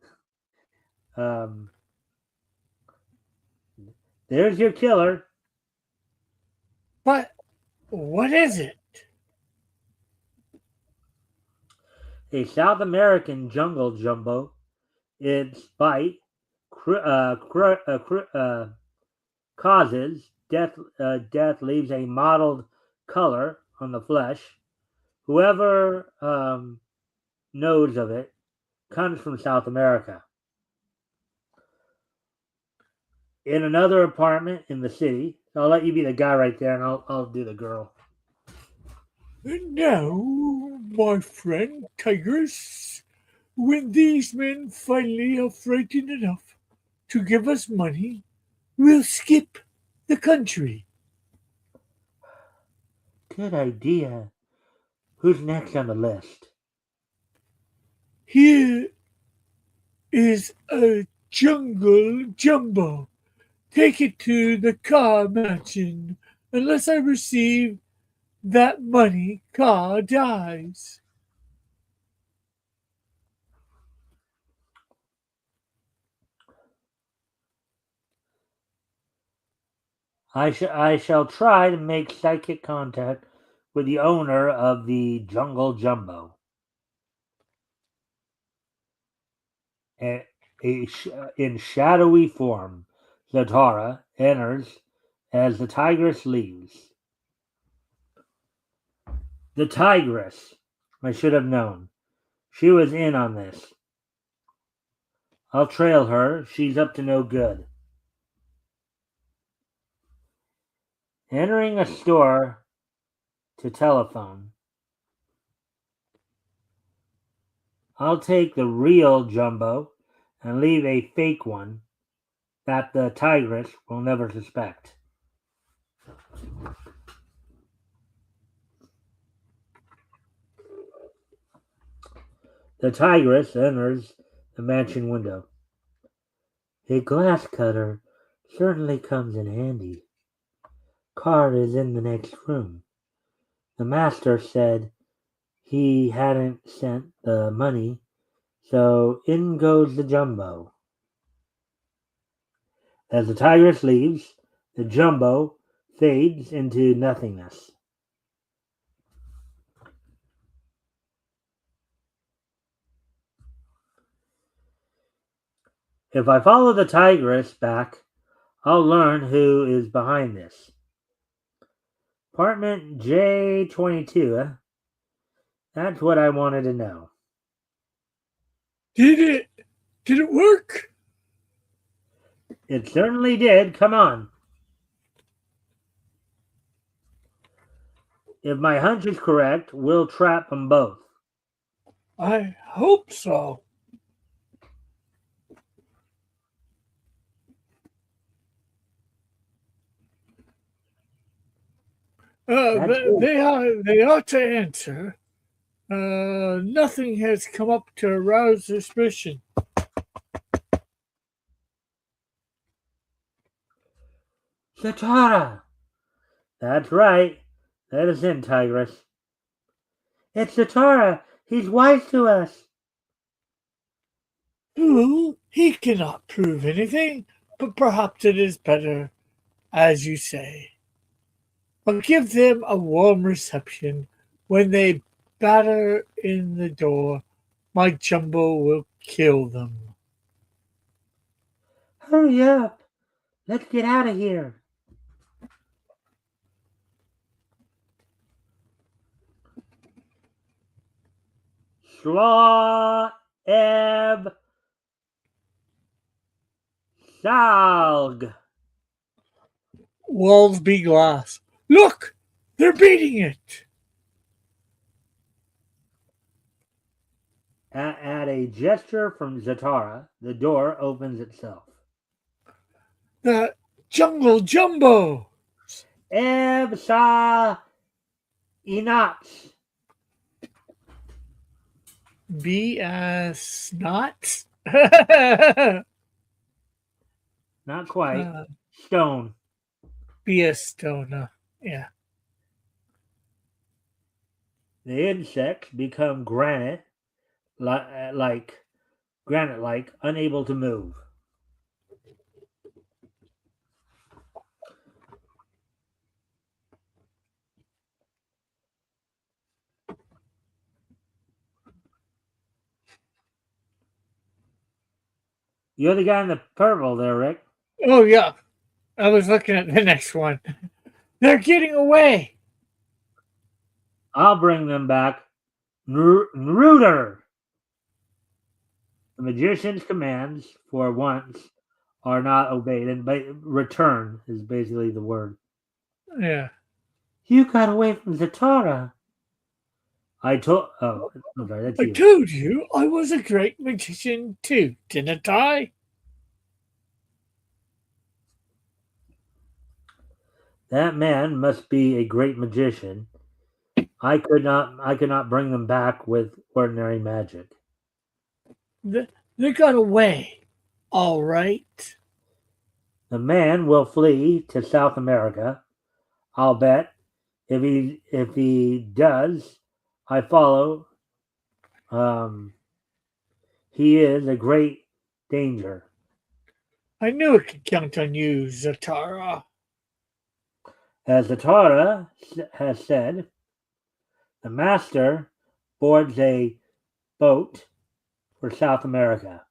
there's your killer. But what is it? A South American jungle jumbo. Its bite causes death. Death leaves a mottled color on the flesh. Whoever knows of it comes from South America. in another apartment in the city. So I'll let you be the guy right there, and I'll do the girl. And now, my friend Tigers, when these men finally are frightened enough to give us money, we'll skip the country. Good idea. Who's next on the list? Here is a jungle jumbo. Take it to the car mansion. Unless I receive that money, car dies. I shall try to make psychic contact with the owner of the Jungle Jumbo. A, in shadowy form, Zatara enters as the tigress leaves. The tigress. I should have known. She was in on this. I'll trail her. She's up to no good. Entering a store to telephone. I'll take the real Jumbo and leave a fake one that the tigress will never suspect. The tigress enters the mansion window. A glass cutter certainly comes in handy. Card is in the next room. The master said he hadn't sent the money, so in goes the Jumbo. As the tigress leaves, the Jumbo fades into nothingness. If I follow the tigress back, I'll learn who is behind this. Apartment J22, That's what I wanted to know. Did it work? It certainly did. Come on. If my hunch is correct, we'll trap them both. I hope so. They ought to answer. Nothing has come up to arouse suspicion. Zatara! That's right. Let us in, Tigress. It's Zatara. He's wise to us. Ooh, he cannot prove anything, but perhaps it is better, as you say. But give them a warm reception when they batter in the door. My Jumbo will kill them. Hurry up. Let's get out of here. Slaw Eb Salg. Walls be glass. Look! They're beating it! At a gesture from Zatara, the door opens itself. The Jungle Jumbo! Eb Sa Inats. Be as not? Not quite. Stone. Be a stone. Yeah. The insects become granite like, unable to move. You're the guy in the purple there, Rick. Oh, yeah. I was looking at the next one. They're getting away. I'll bring them back. Nruder. The magician's commands, for once, are not obeyed. And return is basically the word. Yeah. You got away from Zatara. I told. Oh, I'm sorry. That's I you. told you I was a great magician too, didn't I? That man must be a great magician. I could not bring them back with ordinary magic. They got away. All right. The man will flee to South America. I'll bet. If he does, I follow. Um, he is a great danger. I knew I could count on you, Zatara. As the Tara has said, the master boards a boat for South America.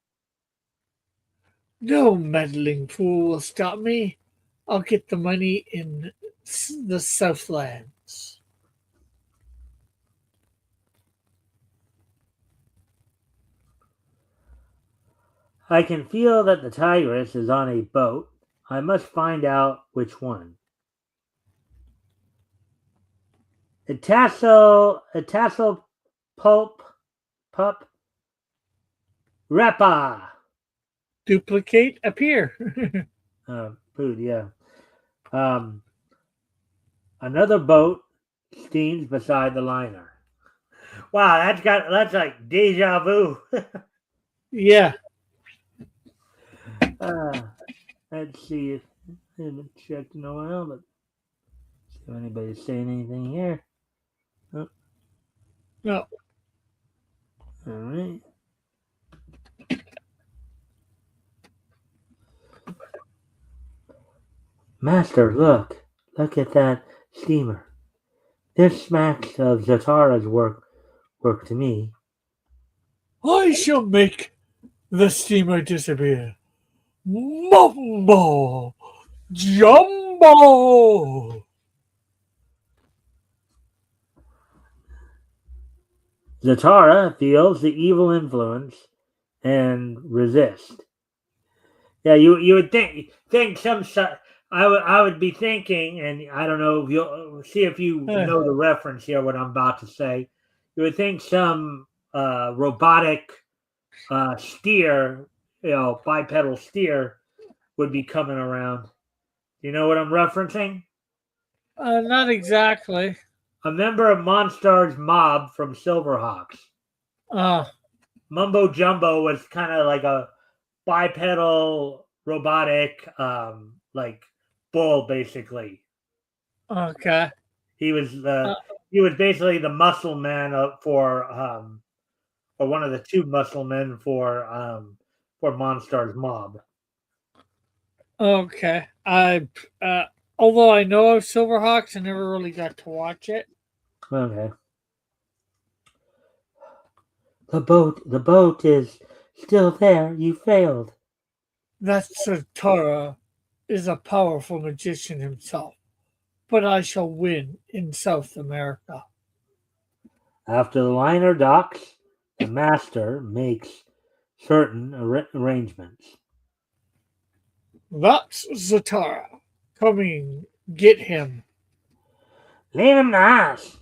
No meddling fool will stop me. I'll get the money in the Southlands. I can feel that the tigress is on a boat. I must find out which one. A tassel pup, Repa. Duplicate appear. Food, yeah. Um, Another boat steams beside the liner. Wow, that's like deja vu. Yeah. uh, let's see if I haven't checked in a while, but see if anybody's saying anything here. Oh, No. all right. Master, look at that steamer. This smacks of Zatara's work to me. I shall make the steamer disappear. Mumbo Jumbo. Zatara feels the evil influence and resists. Yeah, you would think I would be thinking, and I don't know if you'll see if you Uh, know the reference here. What I'm about to say, you would think some robotic steer, bipedal steer, would be coming around. You know what I'm referencing? not exactly. A member of Monstar's mob from Silverhawks. Uh, Mumbo Jumbo was kind of like a bipedal robotic like bull basically. okay. He was Uh, the he was basically the muscle man or one of the two muscle men for Monstar's mob. okay. Although I know of Silverhawks, I never really got to watch it. Okay. The boat is still there. You failed. That Satara is a powerful magician himself, but I shall win in South America. After the liner docks, the master makes certain arrangements. That's Zatara. Coming, get him. Leave him to us.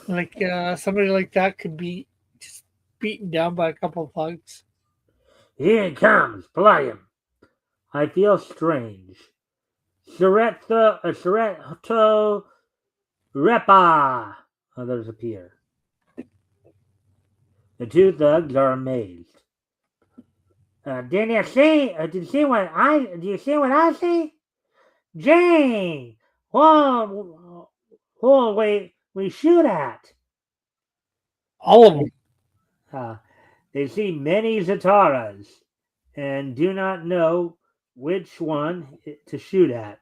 Like somebody like that could be just beaten down by a couple of thugs. Here he comes. Play him. I feel strange. Soreto Repa. Others appear. The two thugs are amazed. Did you see? Did you see what I? Do you see what I see? Jane. Whoa! Wait. We shoot at. All of them. Uh, they see many Zataras and do not know which one to shoot at.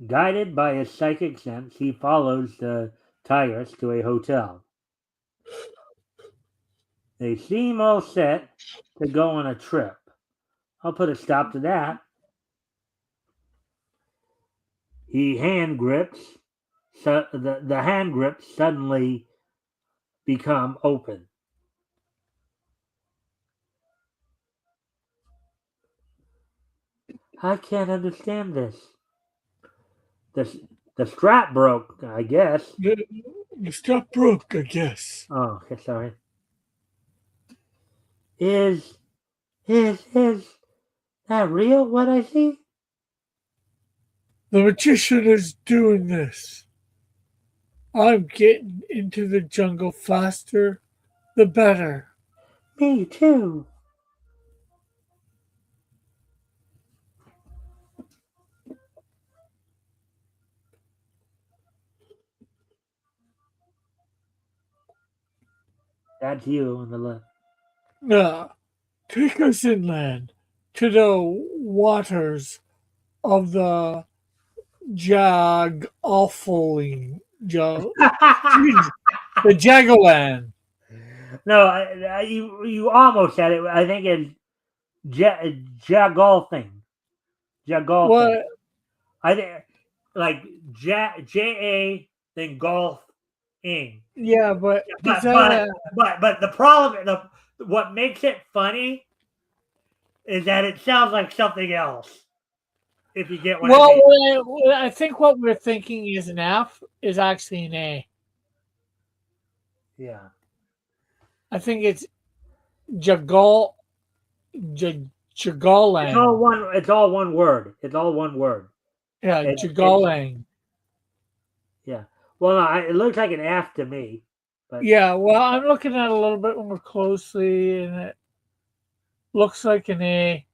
Guided by his psychic sense, he follows the tigress to a hotel. They seem all set to go on a trip. I'll put a stop to that. He hand grips. So the hand grips suddenly become open. I can't understand this. The the strap broke, I guess. The strap broke, I guess. Oh, okay, sorry. Is is that real? What I see? The magician is doing this. I'm getting into the jungle faster, the better. Me too. That's you on the left. Now, take us inland to the waters of the Offling. Jeez, the Jagoan. No, you almost said it. I think it's Jagolfing. Jagolfing. What? I think like J A then golf ing. Yeah, but is But that but a. but the problem what makes it funny is that it sounds like something else. If you get what I Well, mean. I think what we're thinking is an F is actually an A. Yeah. I think it's Jagol. Jagolang. It's all one word. It's all one word. Yeah, It's Jagolang. yeah. Well, no, it looks like an F to me, but Yeah, well, I'm looking at it a little bit more closely, and it looks like an A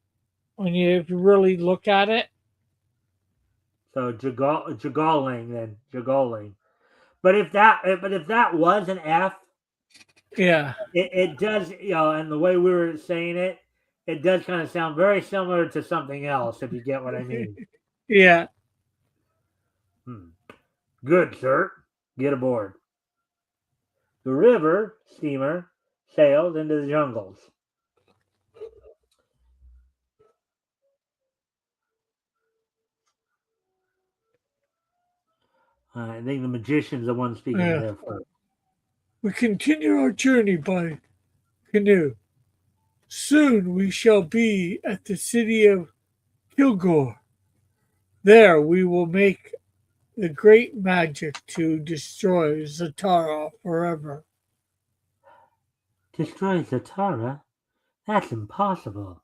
when you if you really look at it. so Jagoling then Jagoling. But if that was an F, Yeah, it does and the way we were saying it, it does kind of sound very similar to something else. If you get what I mean. yeah. Hmm. Good, sir. Get aboard. The river steamer sailed into the jungles. I think the magician's the one speaking Yeah. there first. We continue our journey by canoe. Soon we shall be at the city of Kilgore. There we will make the great magic to destroy Zatara forever. Destroy Zatara? That's impossible.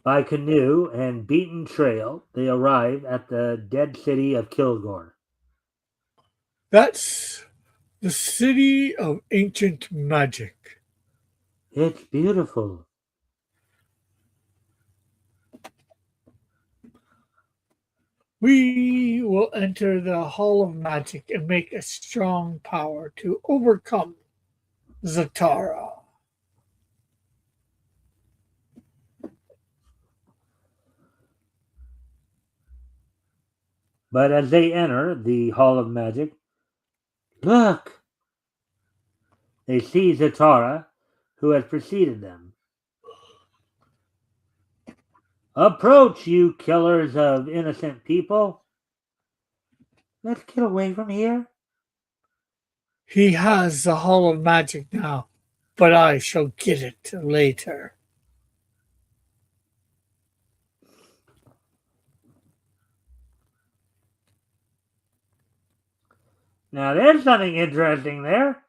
By canoe and beaten trail, they arrive at the dead city of Kilgore. That's the city of ancient magic. It's beautiful. We will enter the Hall of Magic and make a strong power to overcome Zatara. But as they enter the Hall of Magic, look! They see Zatara, who has preceded them. Approach, you killers of innocent people. Let's get away from here. He has the Hall of Magic now, but I shall get it later. Now, there's something interesting there.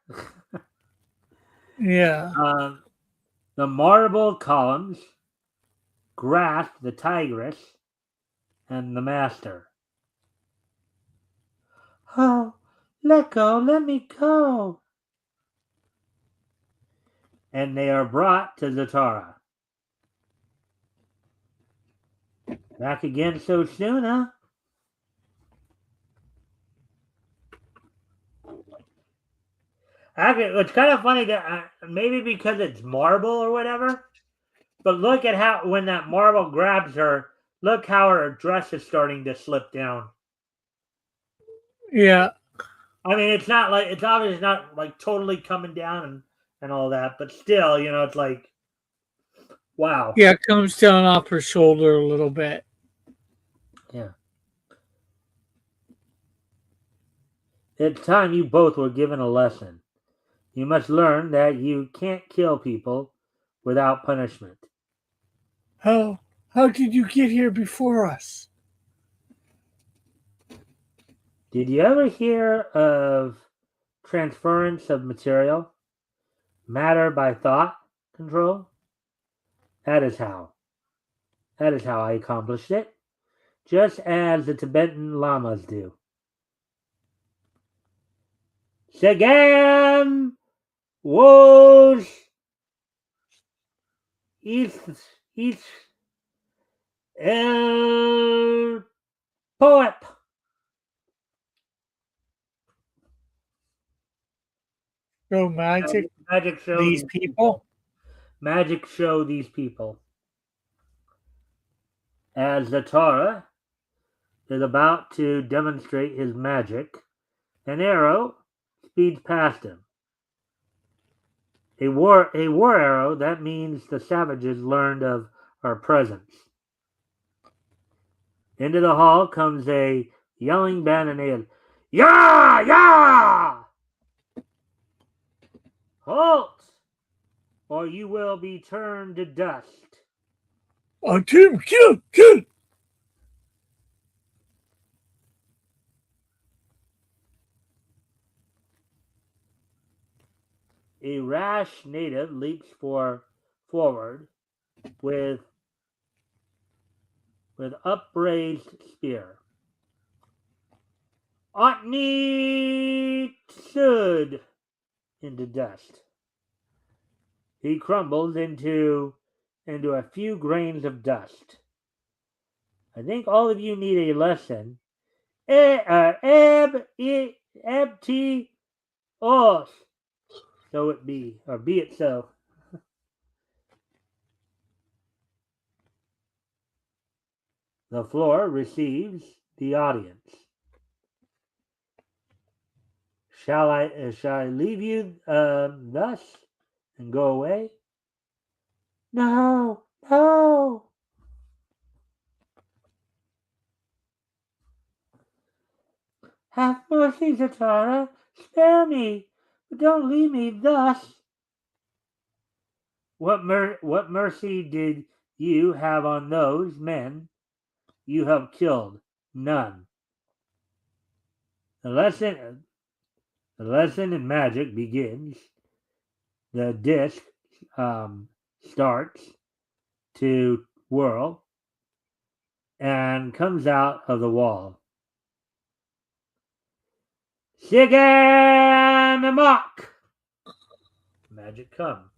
Yeah. Um, the marble columns grasp the tigress and the master. Oh, let go, let me go. And they are brought to Zatara. Back again so soon, huh? Actually, it's kind of funny that maybe because it's marble or whatever, but look at how when that marble grabs her, look how her dress is starting to slip down. Yeah. I mean, it's not like it's obviously not like totally coming down and all that, but still, it's like Wow. Yeah, it comes down off her shoulder a little bit. Yeah. It's time you both were given a lesson. You must learn that you can't kill people without punishment. How did you get here before us? Did you ever hear of transference of material? Matter by thought control? That is how. That is how I accomplished it. Just as the Tibetan Lamas do. Sagam was each el poet. Go magic Magic show these these people? people. Magic show these people. As the Torah is about to demonstrate his magic, an arrow speeds past him. A war arrow, that means the savages learned of our presence. Into the hall comes a yelling band. Yah! Yah! Halt! Or you will be turned to dust. Tim, kill! A rash native leaps forward with upraised spear. Otni stood into dust. He crumbles into a few grains of dust. I think all of you need a lesson. Ebti os. So it be, or be it so. The floor receives the audience. Shall I leave you thus and go away? No, no. Have mercy, Zatara. Spare me, but don't leave me thus. What mercy did you have on those men you have killed? None. The lesson in magic begins. The disc starts to whirl and comes out of the wall. Sigan amok! Magic come.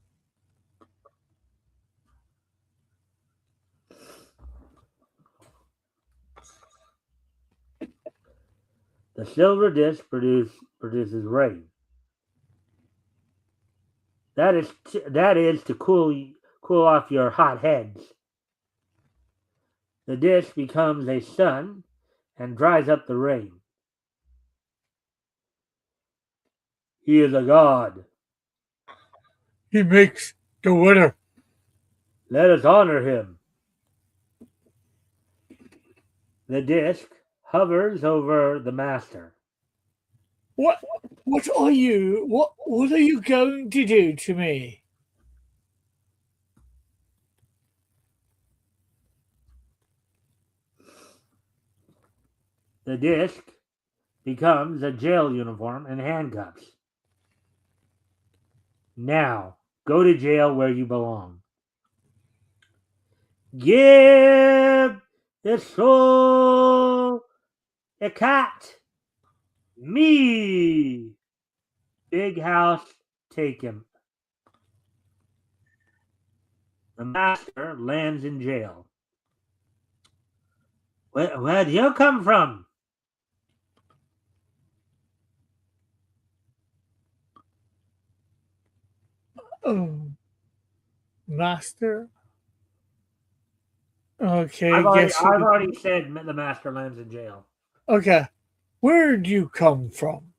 The silver disc produces rain. That is to cool off your hot heads. The disc becomes a sun and dries up the rain. He is a god. He makes the weather. Let us honor him. The disc hovers over the master. What are you going to do to me? The disc becomes a jail uniform and handcuffs. Now, go to jail where you belong. Give the soul a cat. Me. Big house, take him. The master lands in jail. Where do you come from? Oh, master. Okay, I've guess you. already said the master lands in jail. Okay, where'd you come from?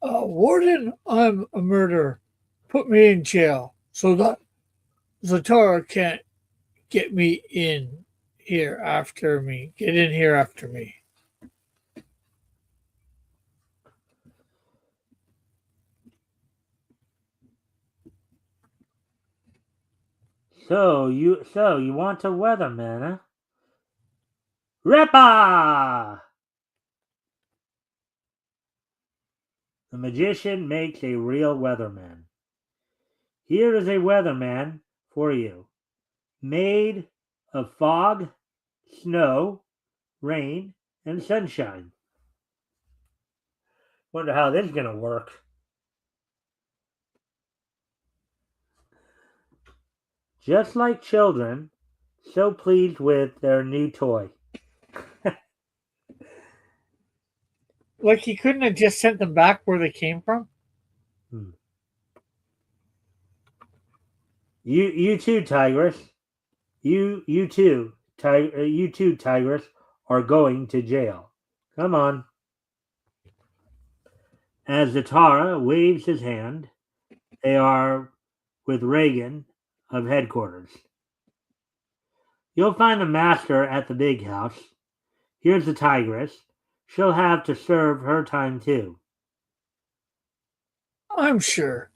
Warden, I'm a murderer. Put me in jail. So that Zatara can't get me in here after me. Get in here after me. So you want a weatherman, huh? Repa! The magician makes a real weatherman. Here is a weatherman for you, made of fog, snow, rain, and sunshine. Wonder how this is going to work. Just like children, so pleased with their new toy. Like he couldn't have just sent them back where they came from? Hmm. You too, Tigress. You too, Tigress, are going to jail. Come on. As Zatara waves his hand, they are with Reagan of headquarters. You'll find the master at the big house. Here's the Tigress. She'll have to serve her time too. I'm sure.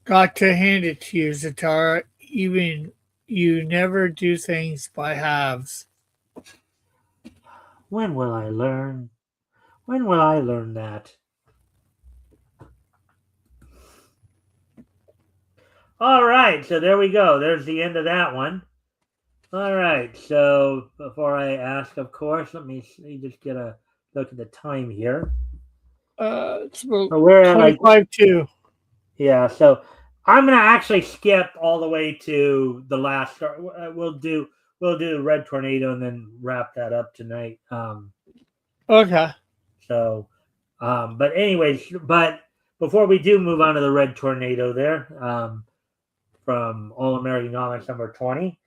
Got to hand it to you, Zatara. Even you never do things by halves. When will I learn? When will I learn that? All right, so there we go. There's the end of that one. All right, so before I ask, of course, let me just get a look at the time here. It's about So we're at like 25 2. yeah. So I'm gonna actually skip all the way to the last. We'll do Red Tornado and then wrap that up tonight. Okay. So, but anyways, but before we do move on to the Red Tornado, there, from All American Comics number 20,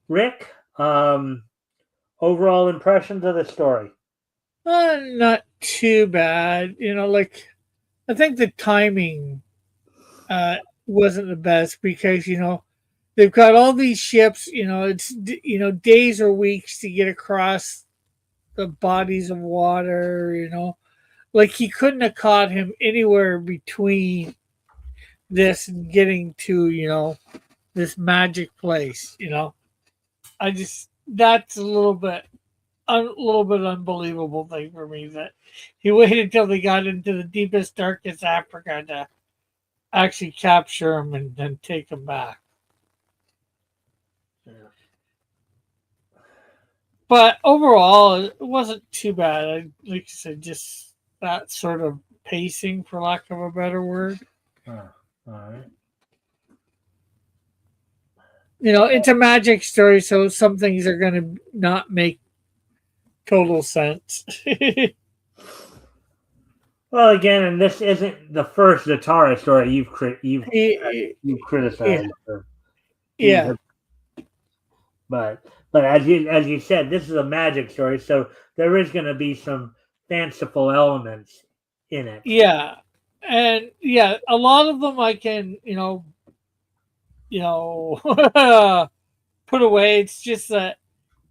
Rick, overall impressions of the story. Not too bad. Like, I think the timing wasn't the best because, they've got all these ships, it's, days or weeks to get across the bodies of water, Like, he couldn't have caught him anywhere between this and getting to, this magic place, I just, that's a little bit unbelievable thing for me that he waited until they got into the deepest, darkest Africa to actually capture him and then take him back. Yeah. But overall, it wasn't too bad. Like I said, just that sort of pacing, for lack of a better word. All right. It's a magic story, so some things are going to not make total sense. Well, again, and this isn't the first Zatara story you've yeah, criticized. yeah, But as you said, this is a magic story, so there is going to be some fanciful elements in it. yeah, and yeah, a lot of them I can, put away. It's just that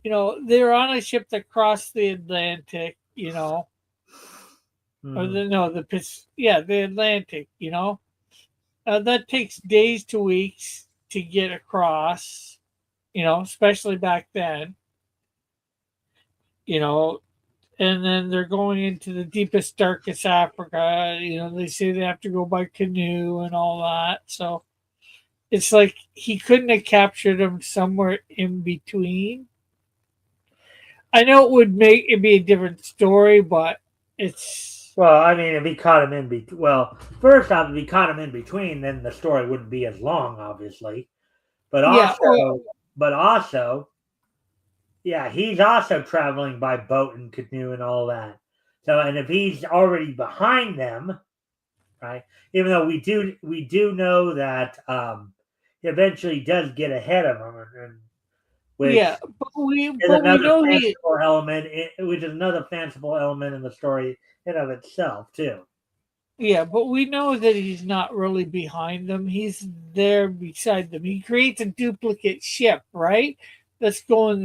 they're on a ship that crossed the Atlantic, or Mm-hmm. the no the yeah, the Atlantic, that takes days to weeks to get across, especially back then, you know, and then they're going into the deepest, darkest Africa. They say they have to go by canoe and all that. So it's like he couldn't have captured them somewhere in between. I know it would make it be a different story, but it's Well, I mean, if he caught him in between, well, first off, if he caught him in between, then the story wouldn't be as long, obviously. But yeah, also, yeah, he's also traveling by boat and canoe and all that. So, and if he's already behind them, right? Even though we do know that he eventually does get ahead of them, and which yeah, is but we another know he fanciful element, which is another fanciful element in the story in of itself too. Yeah, but we know that he's not really behind them. He's there beside them. He creates a duplicate ship, right? That's going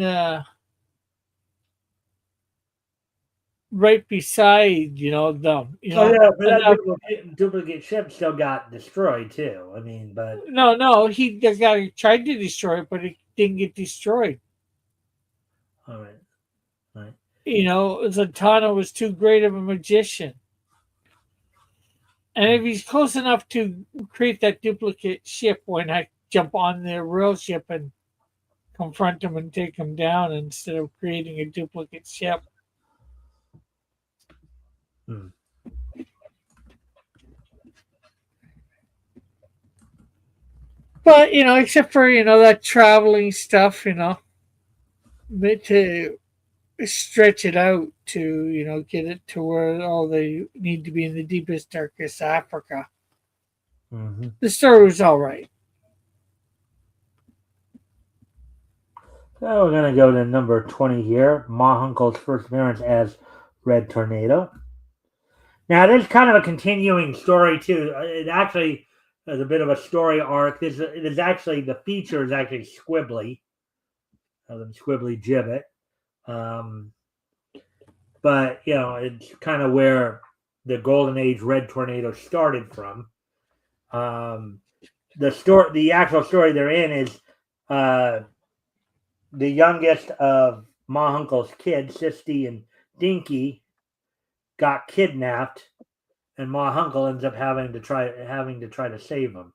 right beside, them. Oh yeah, but And that duplicate ship still got destroyed too. I mean, but no, the guy tried to destroy it, but it didn't get destroyed. all right, all right. Zatanna was too great of a magician. And if he's close enough to create that duplicate ship, why not jump on the real ship and confront him and take him down instead of creating a duplicate ship? Hmm. But except for that traveling stuff, but to stretch it out to get it to where all they need to be in the deepest, darkest Africa. Mm-hmm. The story was all right. So we're gonna go to number 20 here. Ma Hunkle's first appearance as Red Tornado. Now this is kind of a continuing story too. It actually is a bit of a story arc. This is actually the feature is actually Squibbly, the Squibbly Gibbet. Um, but it's kind of where the Golden Age Red Tornado started from. The actual story they're in is the youngest of Ma Hunkle's kids, Sisty and Dinky, got kidnapped, and Ma Hunkle ends up having to try to save them.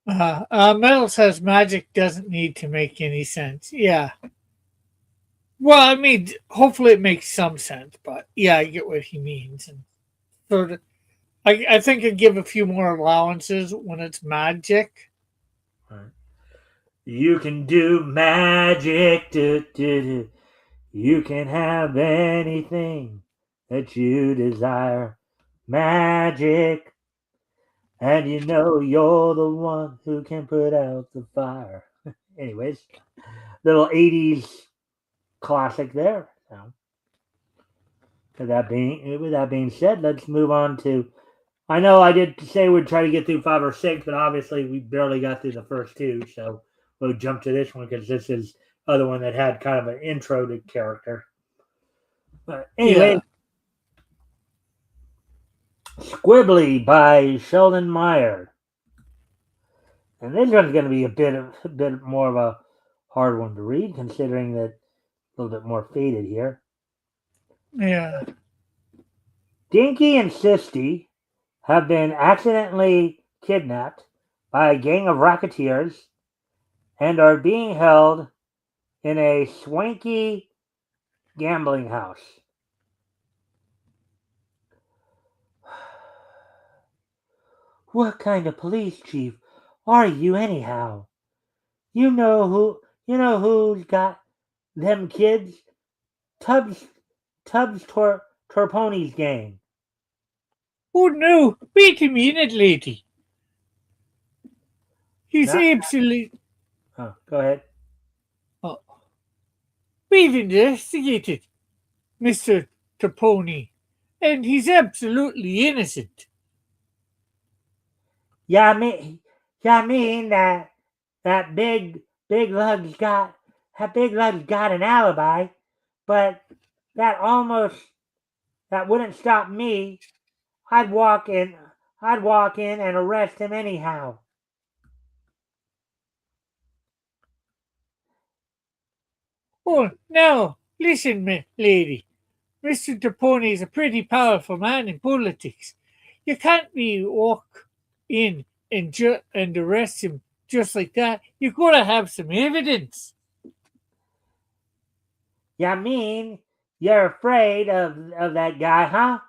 Metal says magic doesn't need to make any sense. Yeah. Well, I mean, hopefully it makes some sense, but yeah, I get what he means. And sort of, I think I'd give a few more allowances when it's magic. Right. You can do magic. You can have anything that you desire. Magic. And you're the one who can put out the fire. Anyways, little 80s classic there. So, with that being said, let's move on to. I know I did say we'd try to get through 5 or 6, but obviously we barely got through the first 2, so we'll jump to this one because this is other one that had kind of an intro to character. But anyway, Yeah. Squibbly by Sheldon Meyer. And this one's going to be a bit more of a hard one to read, considering that a little bit more faded here. Yeah. Dinky and Sisty have been accidentally kidnapped by a gang of racketeers and are being held in a swanky gambling house. What kind of police chief are you anyhow? You know who's got them kids? Tubbs Torponi's gang. Oh no! Wait a minute, lady. He's Not absolutely. go ahead. Oh, we've investigated Mr. Toponi, and he's absolutely innocent. Yeah, I mean that big lug's got an alibi, but that almost that wouldn't stop me. I'd walk in I'd walk in and arrest him anyhow. Oh, now, listen, lady. Mr. Toponi is a pretty powerful man in politics. You can't be walk in and arrest him just like that. You gotta have some evidence. You mean you're afraid of that guy, huh?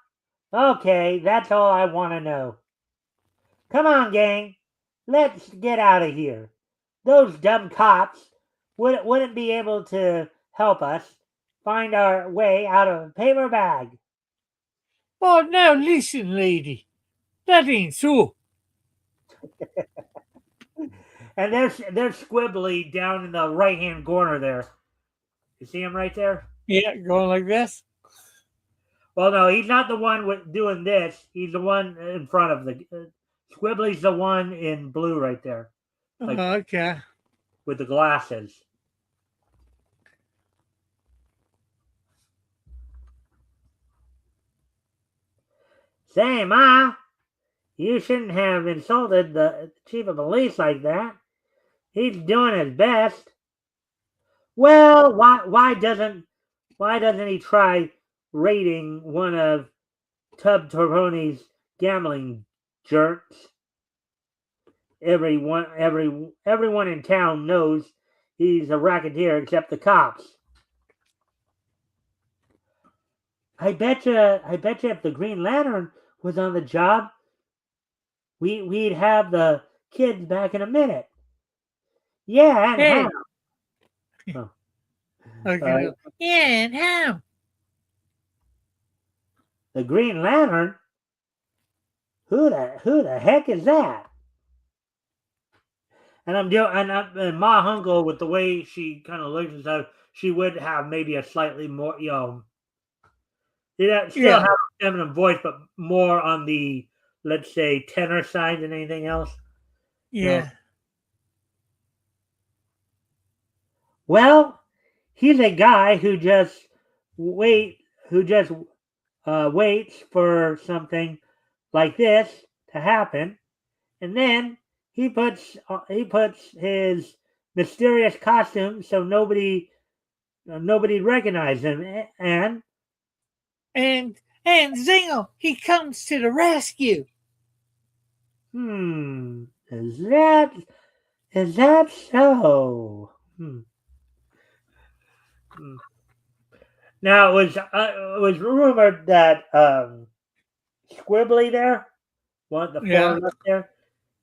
Okay, that's all I want to know. Come on, gang. Let's get out of here. Those dumb cops wouldn't be able to help us find our way out of a paper bag. Oh, now listen, lady. That ain't so. And there's Squibbly down in the right hand corner there. You see him right there? Yeah, going like this. Well, no, he's not the one with doing this. He's the one in front of the. Squibbly's the one in blue right there, like Okay. with the glasses. Say, Ma, you shouldn't have insulted the chief of police like that. He's doing his best. Well, why doesn't he try raiding one of Tub Toroni's gambling jerks? Everyone in town knows he's a racketeer except the cops. I bet you if the Green Lantern was on the job, we'd have the kids back in a minute. Yeah, and Hey. how? Oh, Okay. Yeah, and how? the Green Lantern? Who the heck is that? And and Ma Hunkel, with the way she kind of looks and stuff, she would have maybe a slightly more, still Yeah. have a feminine voice, but more on the, let's say, tenor side than anything else. Yeah. Well, he's a guy who just waits for something like this to happen, and then he puts his mysterious costume so nobody recognizes him, and And Zingle, he comes to the rescue. is that so? Now it was rumored that Squibbly there, the Yeah. foreigner there,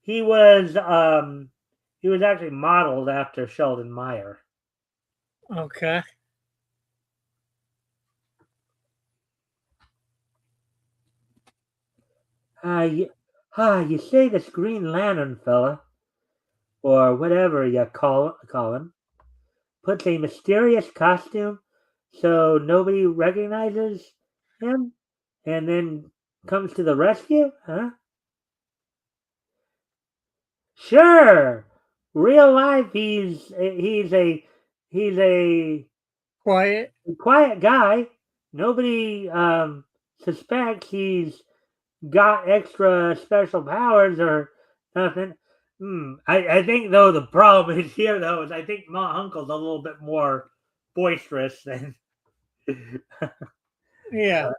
he was actually modeled after Sheldon Meyer. Okay. You say this Green Lantern fella, or whatever you call him, puts a mysterious costume so nobody recognizes him, and then comes to the rescue, huh? Sure. Real life, he's a Quiet. quiet guy. Nobody suspects he's got extra special powers or nothing. I think though the problem is here though is I think Ma Uncle's a little bit more boisterous than. Yeah.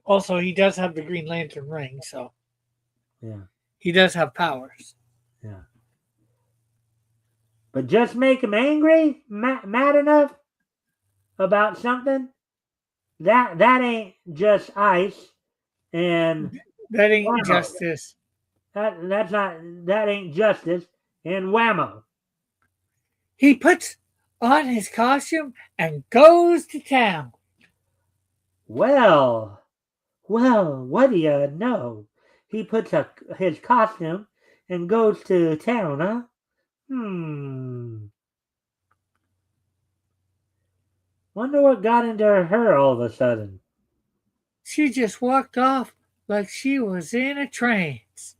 Also, he does have the Green Lantern ring, so Yeah, he does have powers. yeah. But just make him angry, mad enough about something. That ain't just ice and That ain't whammo. justice. That ain't justice and whammo. He puts on his costume and goes to town. Well, what do you know? He puts his costume and goes to town, huh? Wonder what got into her all of a sudden. She just walked off like she was in a trance.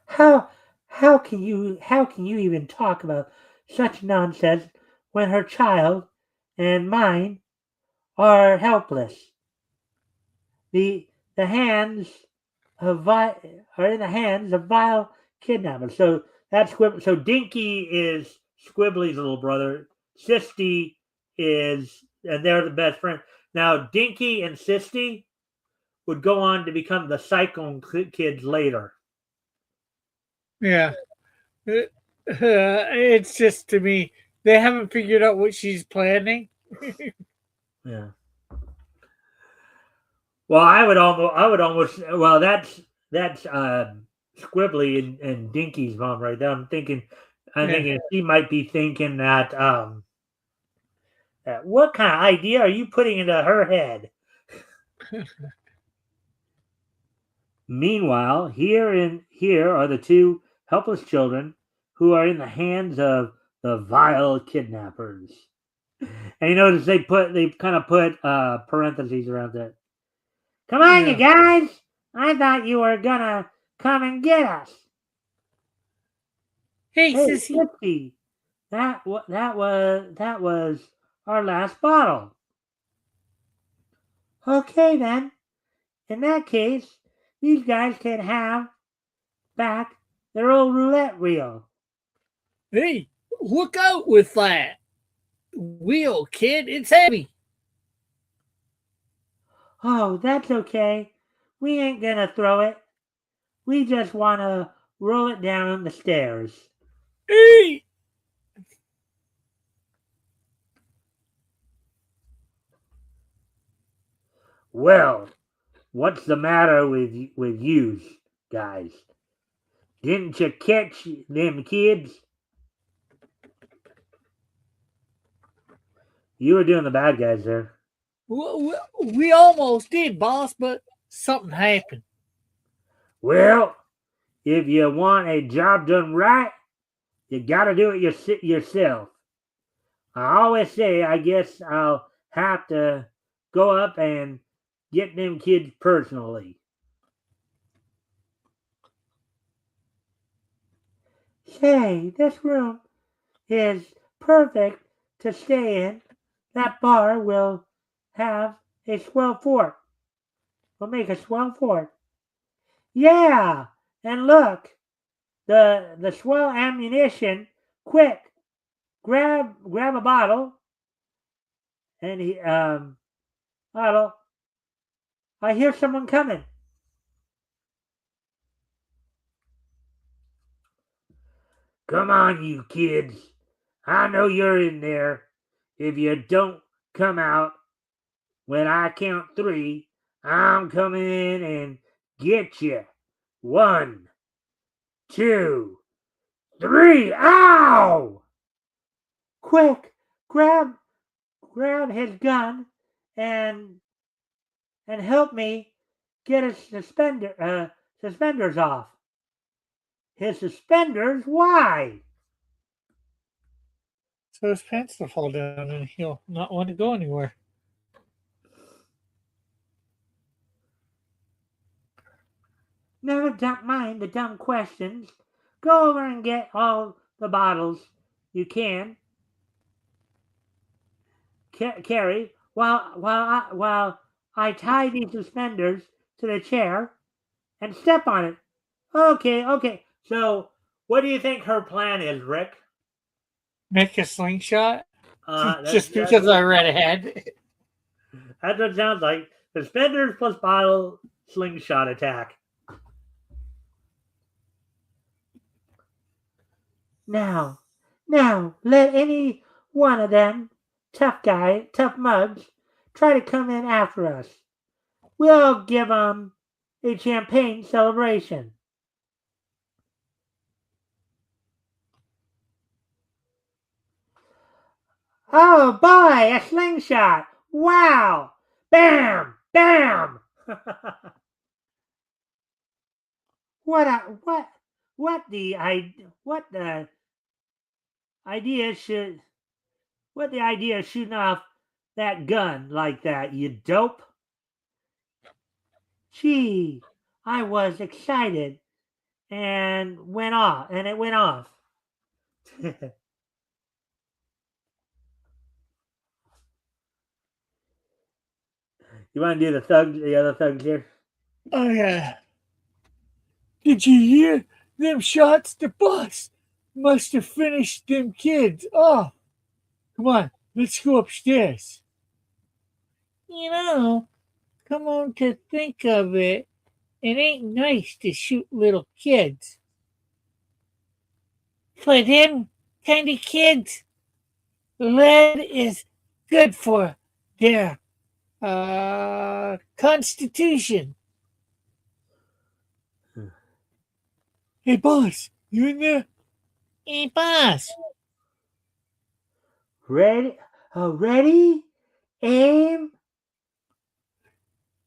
How how can you even talk about such nonsense when her child and mine are helpless? The hands are in the hands of vile kidnappers. So that's So Dinky is Squibbly's little brother. Sisty and they're the best friends. Now Dinky and Sisty would go on to become the Cyclone kids later. Yeah. It's just to me, they haven't figured out what she's planning. Yeah. Well, I would almost. Well, that's Squibbly and Dinky's mom right there. I'm thinking she might be thinking that what kind of idea are you putting into her head? Meanwhile, here are the two helpless children who are in the hands of the vile kidnappers. And you notice they kind of put parentheses around it. Come on, you Yeah. guys! I thought you were gonna come and get us. Hey, Hey, sissy. Fifty, that was our last bottle. Okay then. In that case, these guys can have back their old roulette wheel. Hey, look out with that wheel, kid. It's heavy. Oh, that's okay. We ain't gonna throw it. We just wanna roll it down the stairs. Hey. Well, what's the matter with you guys? Didn't you catch them kids? You were doing the bad guys there. We almost did, boss, but something happened. Well, if you want a job done right, you gotta do it yourself. I always say, I guess I'll have to go up and get them kids personally. Say, this room is perfect to stay in. That bar will have a swell fort. We'll make a swell fort. Yeah, and look, the swell ammunition. Quick, grab a bottle. And he bottle. I hear someone coming. Come on, you kids. I know you're in there. If you don't come out when I count three, I'm coming in and get you. 1, 2, 3. Ow! Quick, grab his gun and help me get his suspenders off. His suspenders? Why? So his pants will fall down and he'll not want to go anywhere. Never don't mind the dumb questions. Go over and get all the bottles you can carry while I tie these suspenders to the chair and step on it. Okay, okay. So, what do you think her plan is, Rick? Make a slingshot? That's Just because I read ahead. that's what it sounds like. Suspenders plus bottle slingshot attack. Now, let any one of them tough mugs, try to come in after us. We'll give 'em a champagne celebration. Oh boy, a slingshot! Wow! Bam! Bam! what a what the idea should what the idea of shooting off that gun like that, you dope? Gee, I was excited and it went off. You want to do the other thugs here? Oh yeah. Did you hear them shots? The boss must have finished them kids. Oh, come on, let's go upstairs. You know, come on to think of it, it ain't nice to shoot little kids. For them kind of kids, lead is good for their constitution. Hey, boss, you in there? Hey, boss. Ready? Ready? Aim!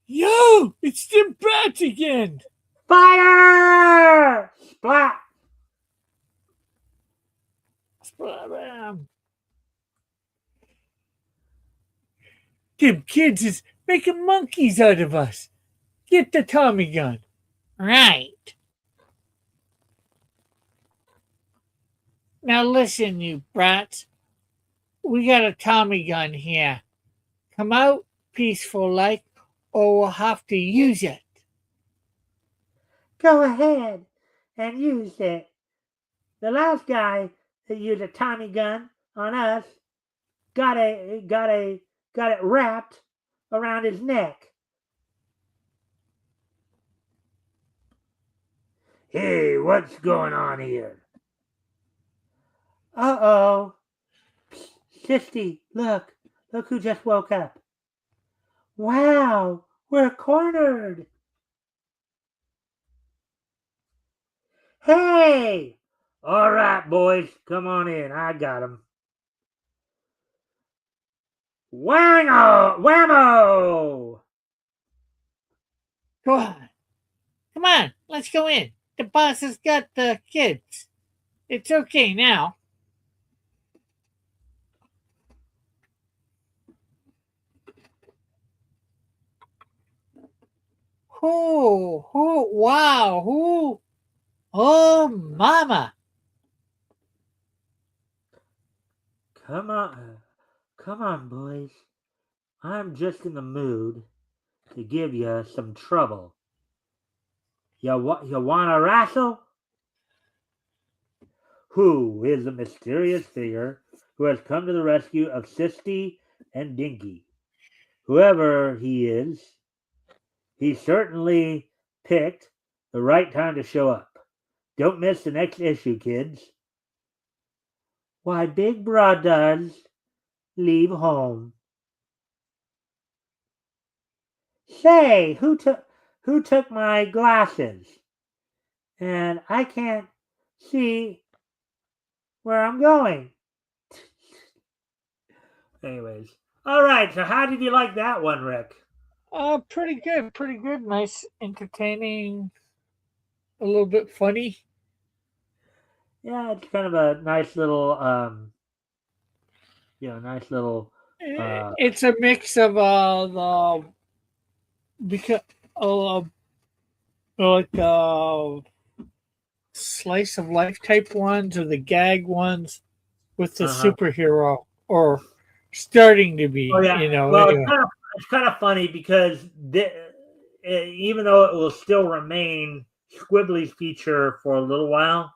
Yo, it's them bats again. Fire! Splat! Splat. Them kids is making monkeys out of us. Get the Tommy gun. Right. Now listen, you brats. We got a Tommy gun here. Come out peaceful like, or we'll have to use it. Go ahead and use it. The last guy that used a Tommy gun on us got it wrapped around his neck. Hey, what's going on here? Uh-oh. Sissy, look who just woke up. Wow, we're cornered. Hey! All right, boys, come on in. I got him. Whammo! Go on. Come on, let's go in. The boss has got the kids. It's okay now. Wow, oh, mama. Come on, boys. I'm just in the mood to give you some trouble. You want to wrestle? Who is the mysterious figure who has come to the rescue of Sisty and Dinky? Whoever he is, he certainly picked the right time to show up. Don't miss the next issue, kids. Why Big Bra does leave home. Say, who took my glasses? And I can't see where I'm going. Anyways. All right, so how did you like that one, Rick? Pretty good. Nice, entertaining, a little bit funny. Yeah, it's kind of a nice little It's a mix of the because like slice of life type ones or the gag ones with the superhero or starting to be. Oh yeah. Well, it's kind of funny because even though it will still remain Squibbly's feature for a little while,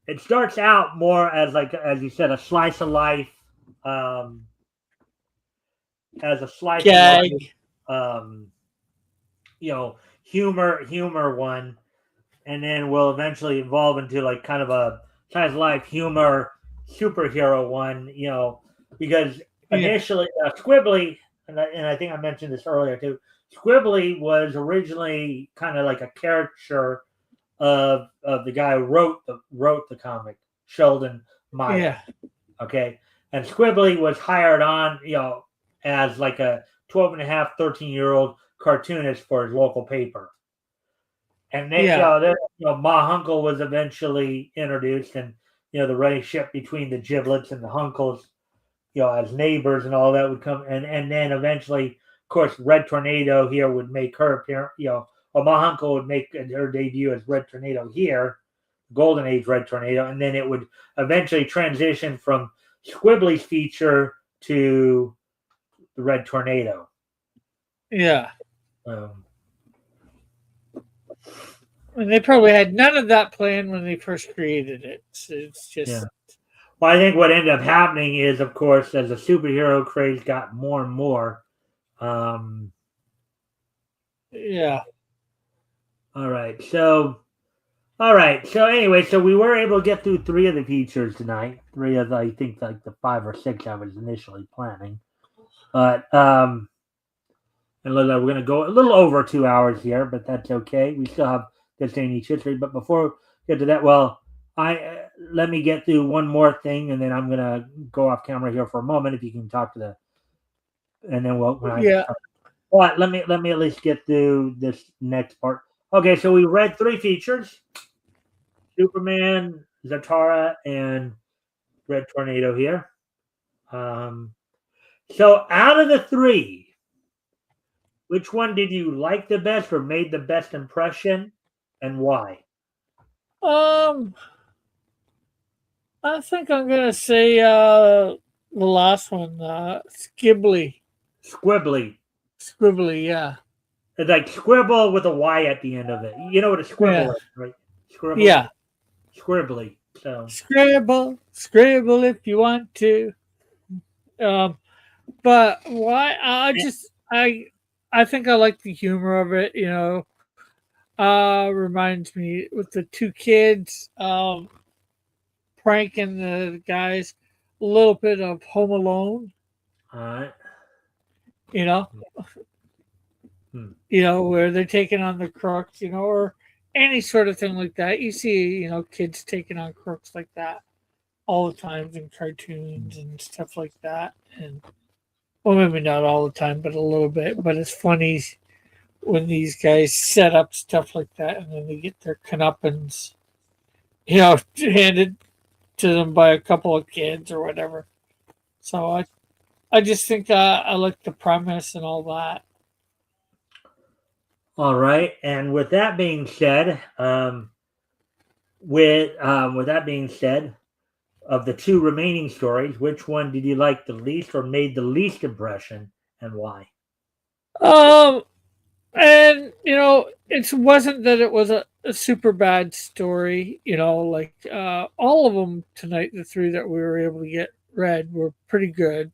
it starts out more as as you said, a slice of life, as a slice gag. of life, humor one, and then will eventually evolve into like kind of a slice of life humor superhero one, because initially Squibbly, and I think I mentioned this earlier too, Squibbly was originally kind of like a caricature of the guy who wrote the comic, Sheldon Meyer. Yeah. Okay. And Squibbly was hired on, as like a 12 and a half, 13-year-old cartoonist for his local paper. And then, Ma Hunkle was eventually introduced, and the relationship between the Giblets and the Hunkles, as neighbors and all that would come, and then eventually, of course, Red Tornado here would make her appearance. Ma Hunkle would make her debut as Red Tornado here, Golden Age Red Tornado, and then it would eventually transition from Squibbly's feature to the Red Tornado. Yeah. And they probably had none of that planned when they first created it. So it's just. Yeah. Well, I think what ended up happening is, of course, as the superhero craze got more and more. Yeah. All right. So anyway, so we were able to get through 3 of the features tonight. 3 of I think like the 5 or 6 I was initially planning. But and we're going to go a little over 2 hours here, but that's okay. We still have this Danish history. But before we get to that, let me get through one more thing, and then I'm going to go off camera here for a moment. If you can talk to and then But let me at least get through this next part. Okay, so we read 3 features: Superman, Zatara, and Red Tornado here. So out of the three, which one did you like the best or made the best impression, and why? Um, I think I'm gonna say the last one, Skibbly. Squibbly. Scribbly, yeah. It's like scribble with a Y at the end of it. You know what a scribble Yeah. is, right? Scribble? Yeah. Scribbly. So, Scribble, scribble if you want to. Um, but why I think I like the humor of it, reminds me with the two kids pranking the guys, a little bit of Home Alone, all right. you know, Hmm. where they're taking on the crooks, or any sort of thing like that. You see, kids taking on crooks like that all the time in cartoons and stuff like that. And well, maybe not all the time, but a little bit. But it's funny when these guys set up stuff like that and then they get their comeuppance, handed to them by a couple of kids or whatever. So I just think I like the premise and all that. All right. And with that being said, with that being said, of the two remaining stories, which one did you like the least or made the least impression, and why? Um, and it wasn't that it was a super bad story. Like all of them tonight, the three that we were able to get read were pretty good.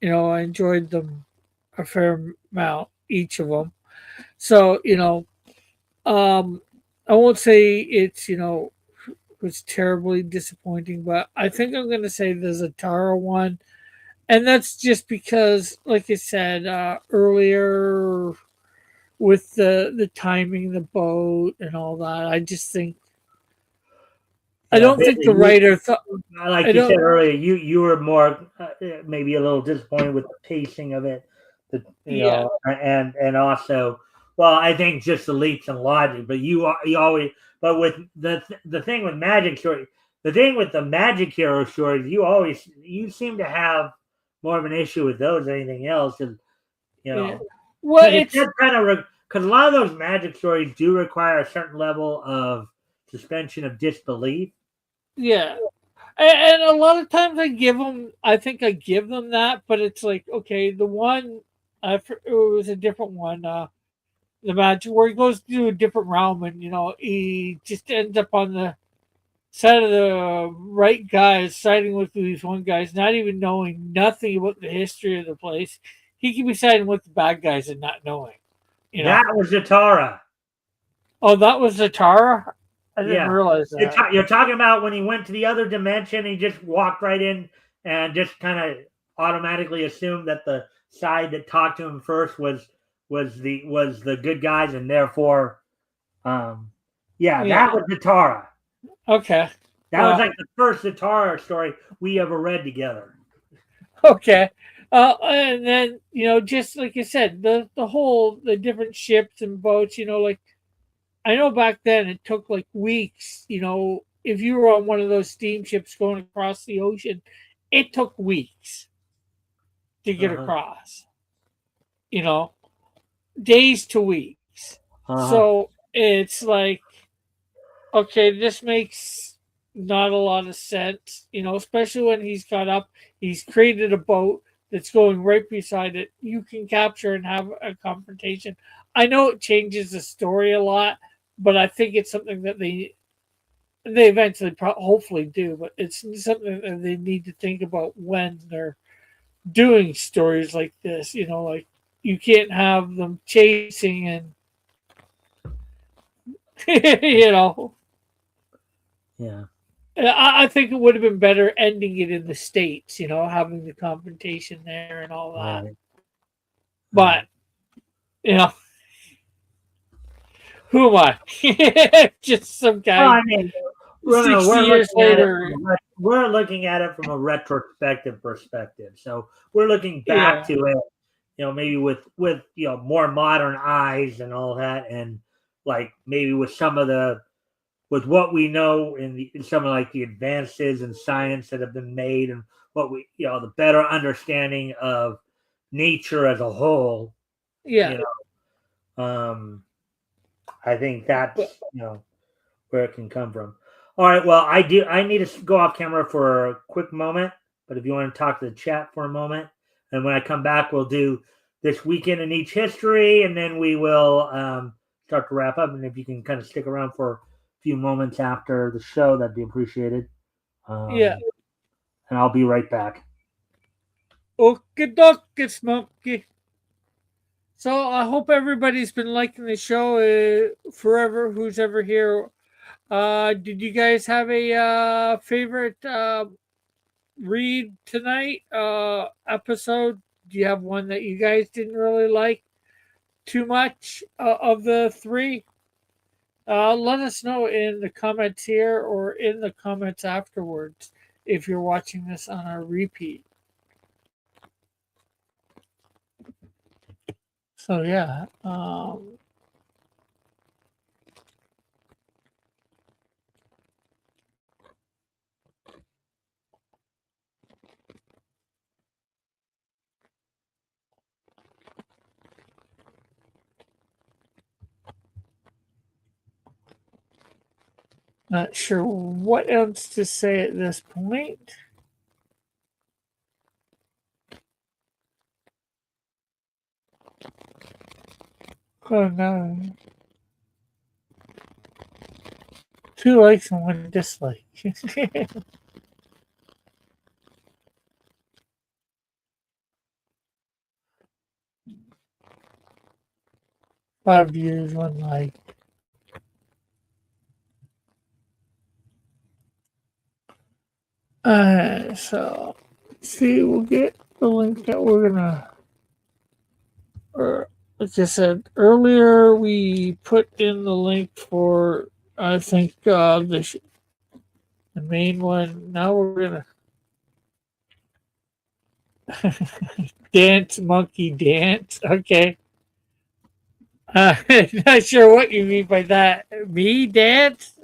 I enjoyed them a fair amount, each of them. So um, I won't say it's was terribly disappointing, but I think I'm going to say the Zatara one, and that's just because, like I said earlier, with the timing, the boat, and all that, I just think I Yeah, don't think the writer thought. I like you said don't. earlier, you were more maybe a little disappointed with the pacing of it, Yeah, and also, well, I think just the leaps in logic. But you always, but with the thing with magic story, the thing with the magic hero stories, you seem to have more of an issue with those than anything else, and yeah. Well, because it's it's just kind of because a lot of those magic stories do require a certain level of suspension of disbelief. yeah. And a lot of times I think I give them that, but it's like, okay, the one, it was a different one, the match where he goes to a different realm and, he just ends up on the side of the right guys, siding with these one guys, not even knowing nothing about the history of the place. He can be siding with the bad guys and not knowing, you know. That was Zatara. Oh, that was Zatara? I didn't Yeah. realize that. You're talking about when he went to the other dimension, he just walked right in and just kind of automatically assumed that the side that talked to him first was the good guys, and therefore, um, yeah, that Yeah. was Zatara. Okay. That was Well, like the first Zatara story we ever read together. okay. And then just like you said, the different ships and boats. Like I know back then it took like weeks. If you were on one of those steamships going across the ocean, it took weeks to get Uh-huh. across. You know, days to weeks. Uh-huh. So it's like, okay, this makes not a lot of sense. Especially when he's got up, he's created a boat that's going right beside it. You can capture and have a confrontation. I know it changes the story a lot, but I think it's something that they eventually hopefully do. But it's something that they need to think about when they're doing stories like this. Like you can't have them chasing and you know. Yeah. I think it would have been better ending it in the States, having the confrontation there and all that. Right. But, you know, who am I? Just some Well, guy I mean, 60 we're years looking at it later. we're looking at it from a retrospective perspective. So we're looking back Yeah. to it, maybe with more modern eyes and all that, and like maybe with what we know in some of like the advances in science that have been made, and what the better understanding of nature as a whole. Yeah. I think that's where it can come from. All right. Well, I need to go off camera for a quick moment, but if you want to talk to the chat for a moment, and when I come back, we'll do this weekend in each history, and then we will start to wrap up. And if you can kind of stick around for a few moments after the show, that'd be appreciated. Yeah. And I'll be right back. Okie dokie, Smokey. So I hope everybody's been liking the show forever, who's ever here. Did you guys have a favorite read tonight episode? Do you have one that you guys didn't really like too much of the three? Let us know in the comments here or in the comments afterwards if you're watching this on a repeat. So yeah, not sure what else to say at this point. Oh no. 2 likes and 1 dislike. 5 views, 1 like. So see, we'll get the link that we're gonna. Like I said earlier, we put in the link for I think the main one. Now we're gonna dance monkey dance. Okay. Not sure what you mean by that. Me dance?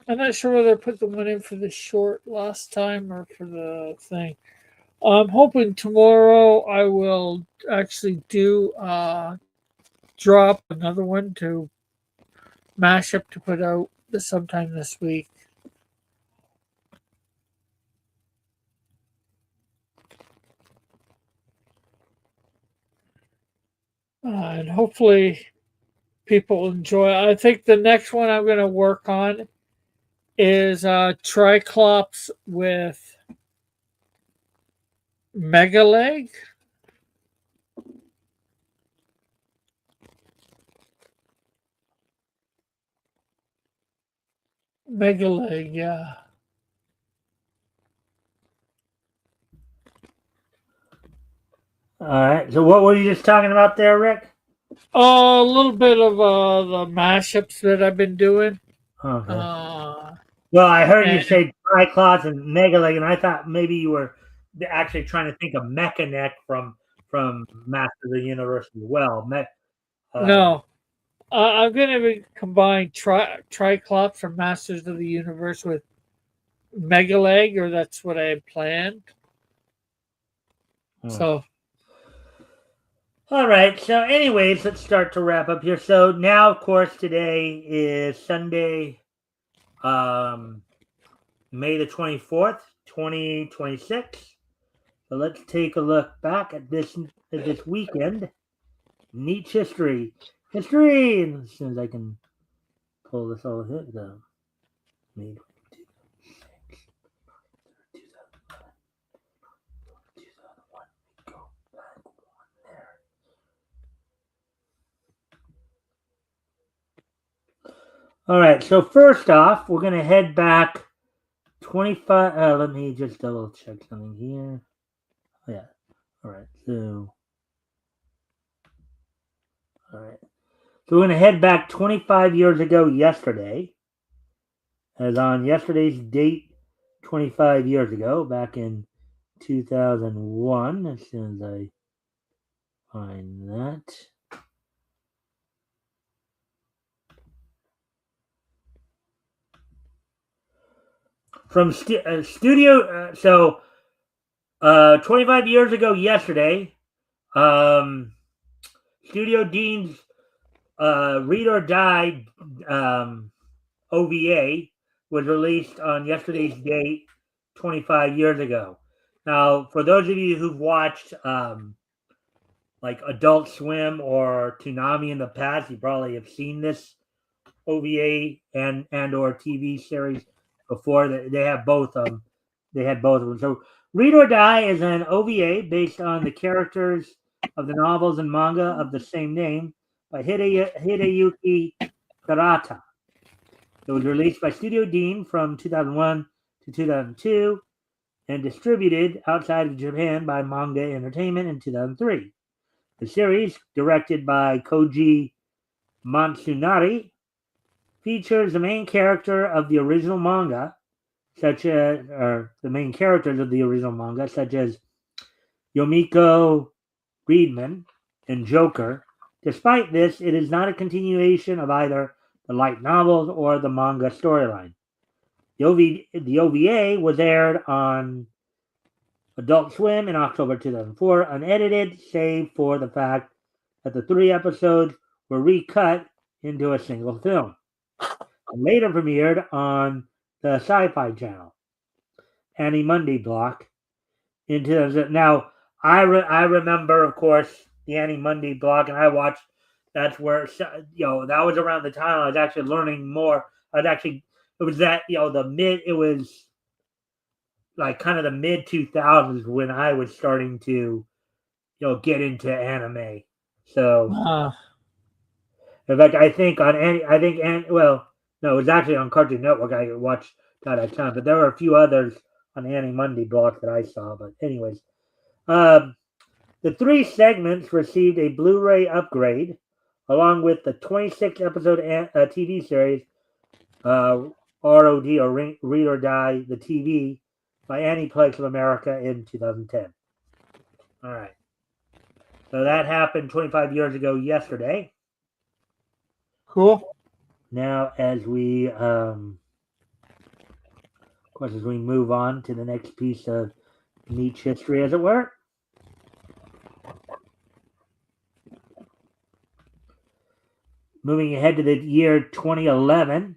I'm not sure whether I put the one in for the short last time or for the thing. I'm hoping tomorrow I will actually do drop another one to mash up to put out sometime this week. And hopefully people enjoy. I think the next one I'm going to work on is Triclops with Megaleg. Megaleg, yeah. All right. So what were you just talking about there, Rick? A little bit of the mashups that I've been doing. Okay. Well, I heard you say Triclops and Megaleg, and I thought maybe you were actually trying to think of Mechanic from Masters of the Universe as well. No, I'm going to combine Triclops from Masters of the Universe with Megaleg, or that's what I had planned. So. All right. So, anyways, let's start to wrap up here. So now, of course, today is Sunday, May the 24th, 2026. So let's take a look back at this weekend. Neat history. History! And as soon as I can pull this all here, May 2001. Go back one there. All right, so first off, we're going to head back 25. Let me just double check something here. Oh, yeah. All right, so. All right. So we're going to head back 25 years ago yesterday. As on yesterday's date, 25 years ago, back in 2001. As soon as I find that. From studio, 25 years ago yesterday, Studio Dean's Read or Die OVA was released on yesterday's date 25 years ago. Now, for those of you who've watched like Adult Swim or Toonami in the past, you probably have seen this OVA and or TV series before. They have both of them. They had both of them. So Read or Die is an OVA based on the characters of the novels and manga of the same name by Hideyuki Karata. It was released by Studio Dean from 2001 to 2002 and distributed outside of Japan by Manga Entertainment in 2003. The series, directed by Koji Matsunari, features the main character of the original manga, such as Yomiko Friedman and Joker. Despite this, it is not a continuation of either the light novels or the manga storyline. The OVA was aired on Adult Swim in October 2004, unedited, save for the fact that the 3 episodes were recut into a single film, and later premiered on the Sci-Fi Channel, Annie Monday block. Now, I remember, of course, the Annie Monday block, and I watched. That's where that was around the time I was actually learning more. It was it was like kind of the mid 2000s when I was starting to get into anime. So in fact, it was actually on Cartoon Network. I watched that at time, but there were a few others on Annie Monday block that I saw. But anyways, the 3 segments received a Blu-ray upgrade, along with the 26-episode TV series, ROD or Read or Die, the TV, by Aniplex of America in 2010. All right. So that happened 25 years ago yesterday. Cool. Now, as we, as we move on to the next piece of niche history, as it were. Moving ahead to the year 2011,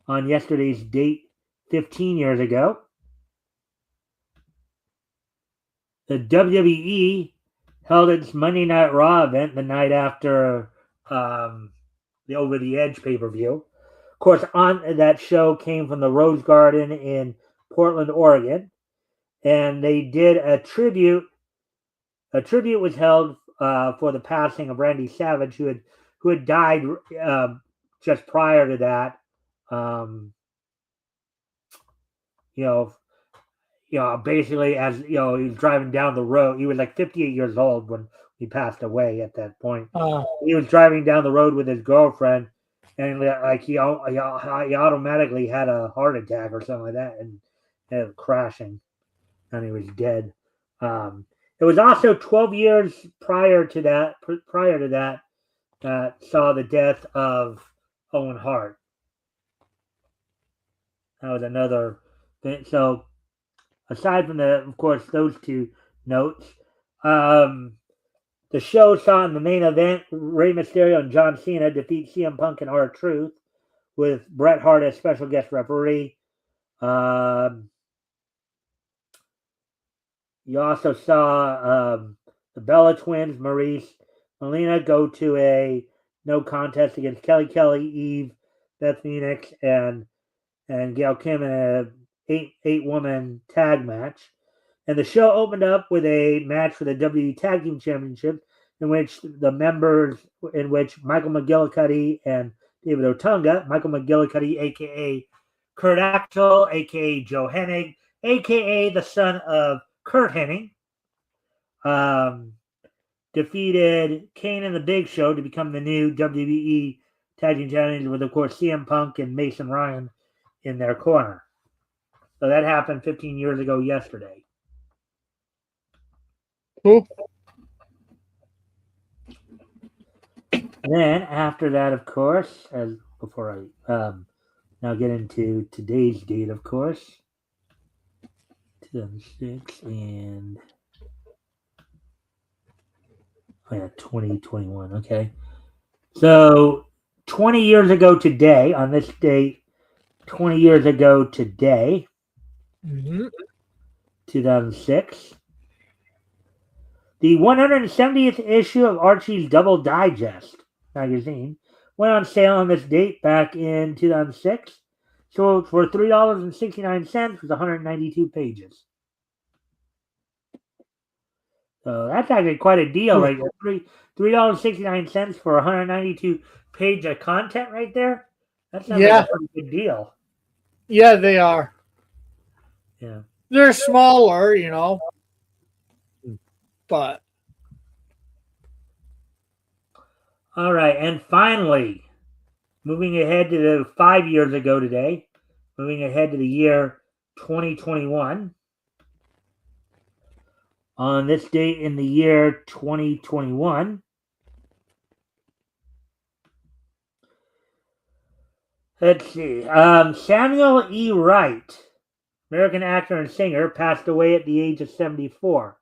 on yesterday's date, 15 years ago, the WWE held its Monday Night Raw event the night after the Over the Edge pay-per-view. Of course, on that show came from the Rose Garden in Portland, Oregon, and they did a tribute. A tribute was held for the passing of Randy Savage, who had died just prior to that. Basically, as he was driving down the road. He was like 58 years old when he passed away. At that point, he was driving down the road with his girlfriend, and like he automatically had a heart attack or something like that, and ended up crashing, and he was dead. It was also 12 years prior to that saw the death of Owen Hart. That was another thing. So, aside from of course, those 2 notes, the show saw in the main event Rey Mysterio and John Cena defeat CM Punk and R-Truth, with Bret Hart as special guest referee. You also saw the Bella Twins, Maurice Molina, go to a no contest against Kelly Kelly, Eve, Beth Phoenix, and Gail Kim in a 8-woman tag match. And the show opened up with a match for the WWE Tag Team Championship, in which Michael McGillicuddy and David Otunga, Michael McGillicuddy, a.k.a. Kurt Axel, a.k.a. Joe Hennig, a.k.a. the son of Kurt Hennig, defeated Kane and the Big Show to become the new WWE Tag Team Champions, with, of course, CM Punk and Mason Ryan in their corner. So that happened 15 years ago yesterday. Cool. Then after that, of course, as before I now get into today's date, of course, 2006 and 2021. Okay, so 20 years ago today, on this date, 20 years ago today, Mm-hmm. 2006, the 170th issue of Archie's Double Digest magazine went on sale on this date back in 2006. Sold for $3.69 with 192 pages. So that's actually quite a deal right there. $3.69 for 192 page of content right there. That sounds like a pretty good deal. Yeah, they are. Yeah. They're smaller, but All right, and finally, moving ahead to the 5 years ago today, moving ahead to the year 2021. On this date in the year 2021, let's see, Samuel E. Wright, American actor and singer, passed away at the age of 74.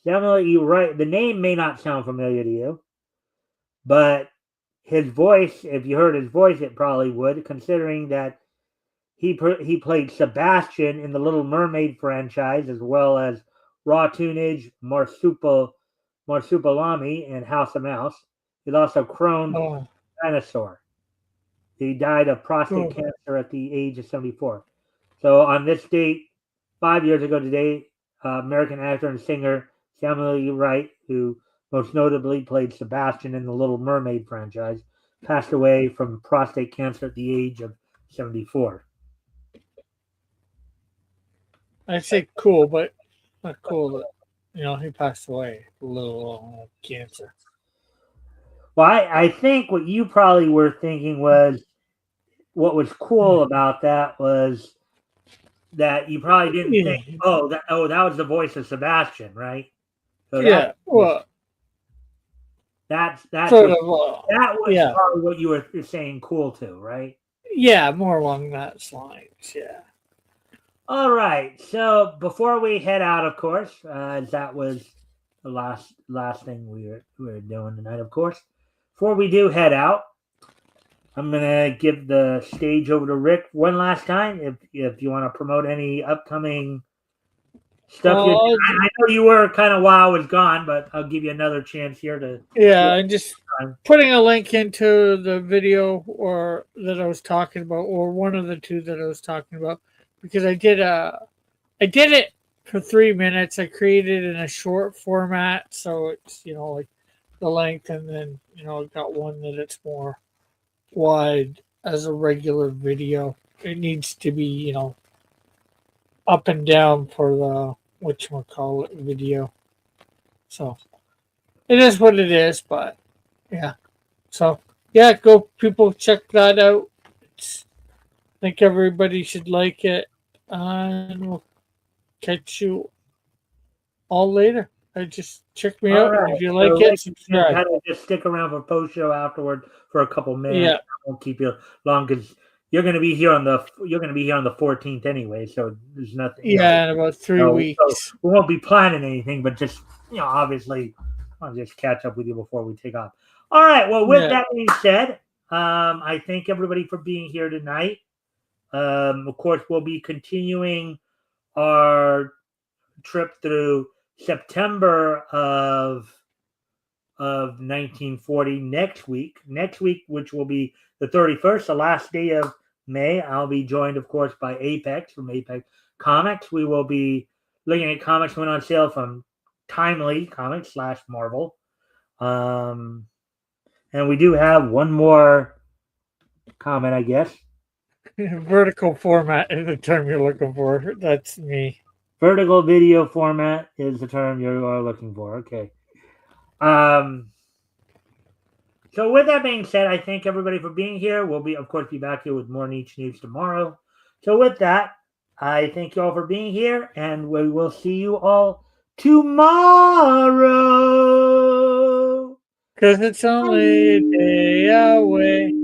Samuel E. Wright, the name may not sound familiar to you, but his voice, if you heard his voice, it probably would, considering that he played Sebastian in the Little Mermaid franchise, as well as Raw Tunage, Marsupilami, and House of Mouse. He's also Crohn's dinosaur. He died of prostate cancer at the age of 74. So on this date, 5 years ago today, American actor and singer Samuel E. Wright, who most notably played Sebastian in the Little Mermaid franchise, passed away from prostate cancer at the age of 74. I'd say cool, but not cool that he passed away a little cancer. Well, I think what you probably were thinking was what was cool about that was that you probably didn't think, that was the voice of Sebastian, right? So that's sort of, that was probably what you were saying cool too, right? Yeah, more along that lines, yeah. All right. So before we head out, of course, that was the last thing we were doing tonight, of course. Before we do head out, I'm gonna give the stage over to Rick one last time. If you want to promote any upcoming stuff, I know you were kind of while I was gone, but I'll give you another chance here to. Yeah, and just putting a link into the video that I was talking about, or one of the two that I was talking about, because I did it for 3 minutes. I created it in a short format, so it's like the length, and then I've got one that it's more wide as a regular video. It needs to be up and down for the whatchamacallit video. So it is what it is, but yeah. So yeah, go people check that out. I think everybody should like it, and we'll catch you all later. Just check me out, and if you like it, subscribe. Kind of just stick around for post show afterward for a couple minutes. Yeah, I won't keep you long because you're going to be here on the 14th anyway, so there's nothing. Yeah, in about 3 weeks. So we won't be planning anything, but just obviously, I'll just catch up with you before we take off. All right. Well, with that being said, I thank everybody for being here tonight. Of course, we'll be continuing our trip through September of 1940 next week, which will be the 31st, the last day of May. I'll be joined, of course, by Apex from Apex Comics. We will be looking at comics went on sale from Timely Comics / Marvel. And we do have one more comment, I guess. Vertical format is the term you're looking for. That's me. Vertical video format is the term you are looking for. Okay. So with that being said, I thank everybody for being here. We'll be, of course, back here with more Niche News tomorrow. So with that, I thank you all for being here, and we will see you all tomorrow. 'Cause it's only a day away.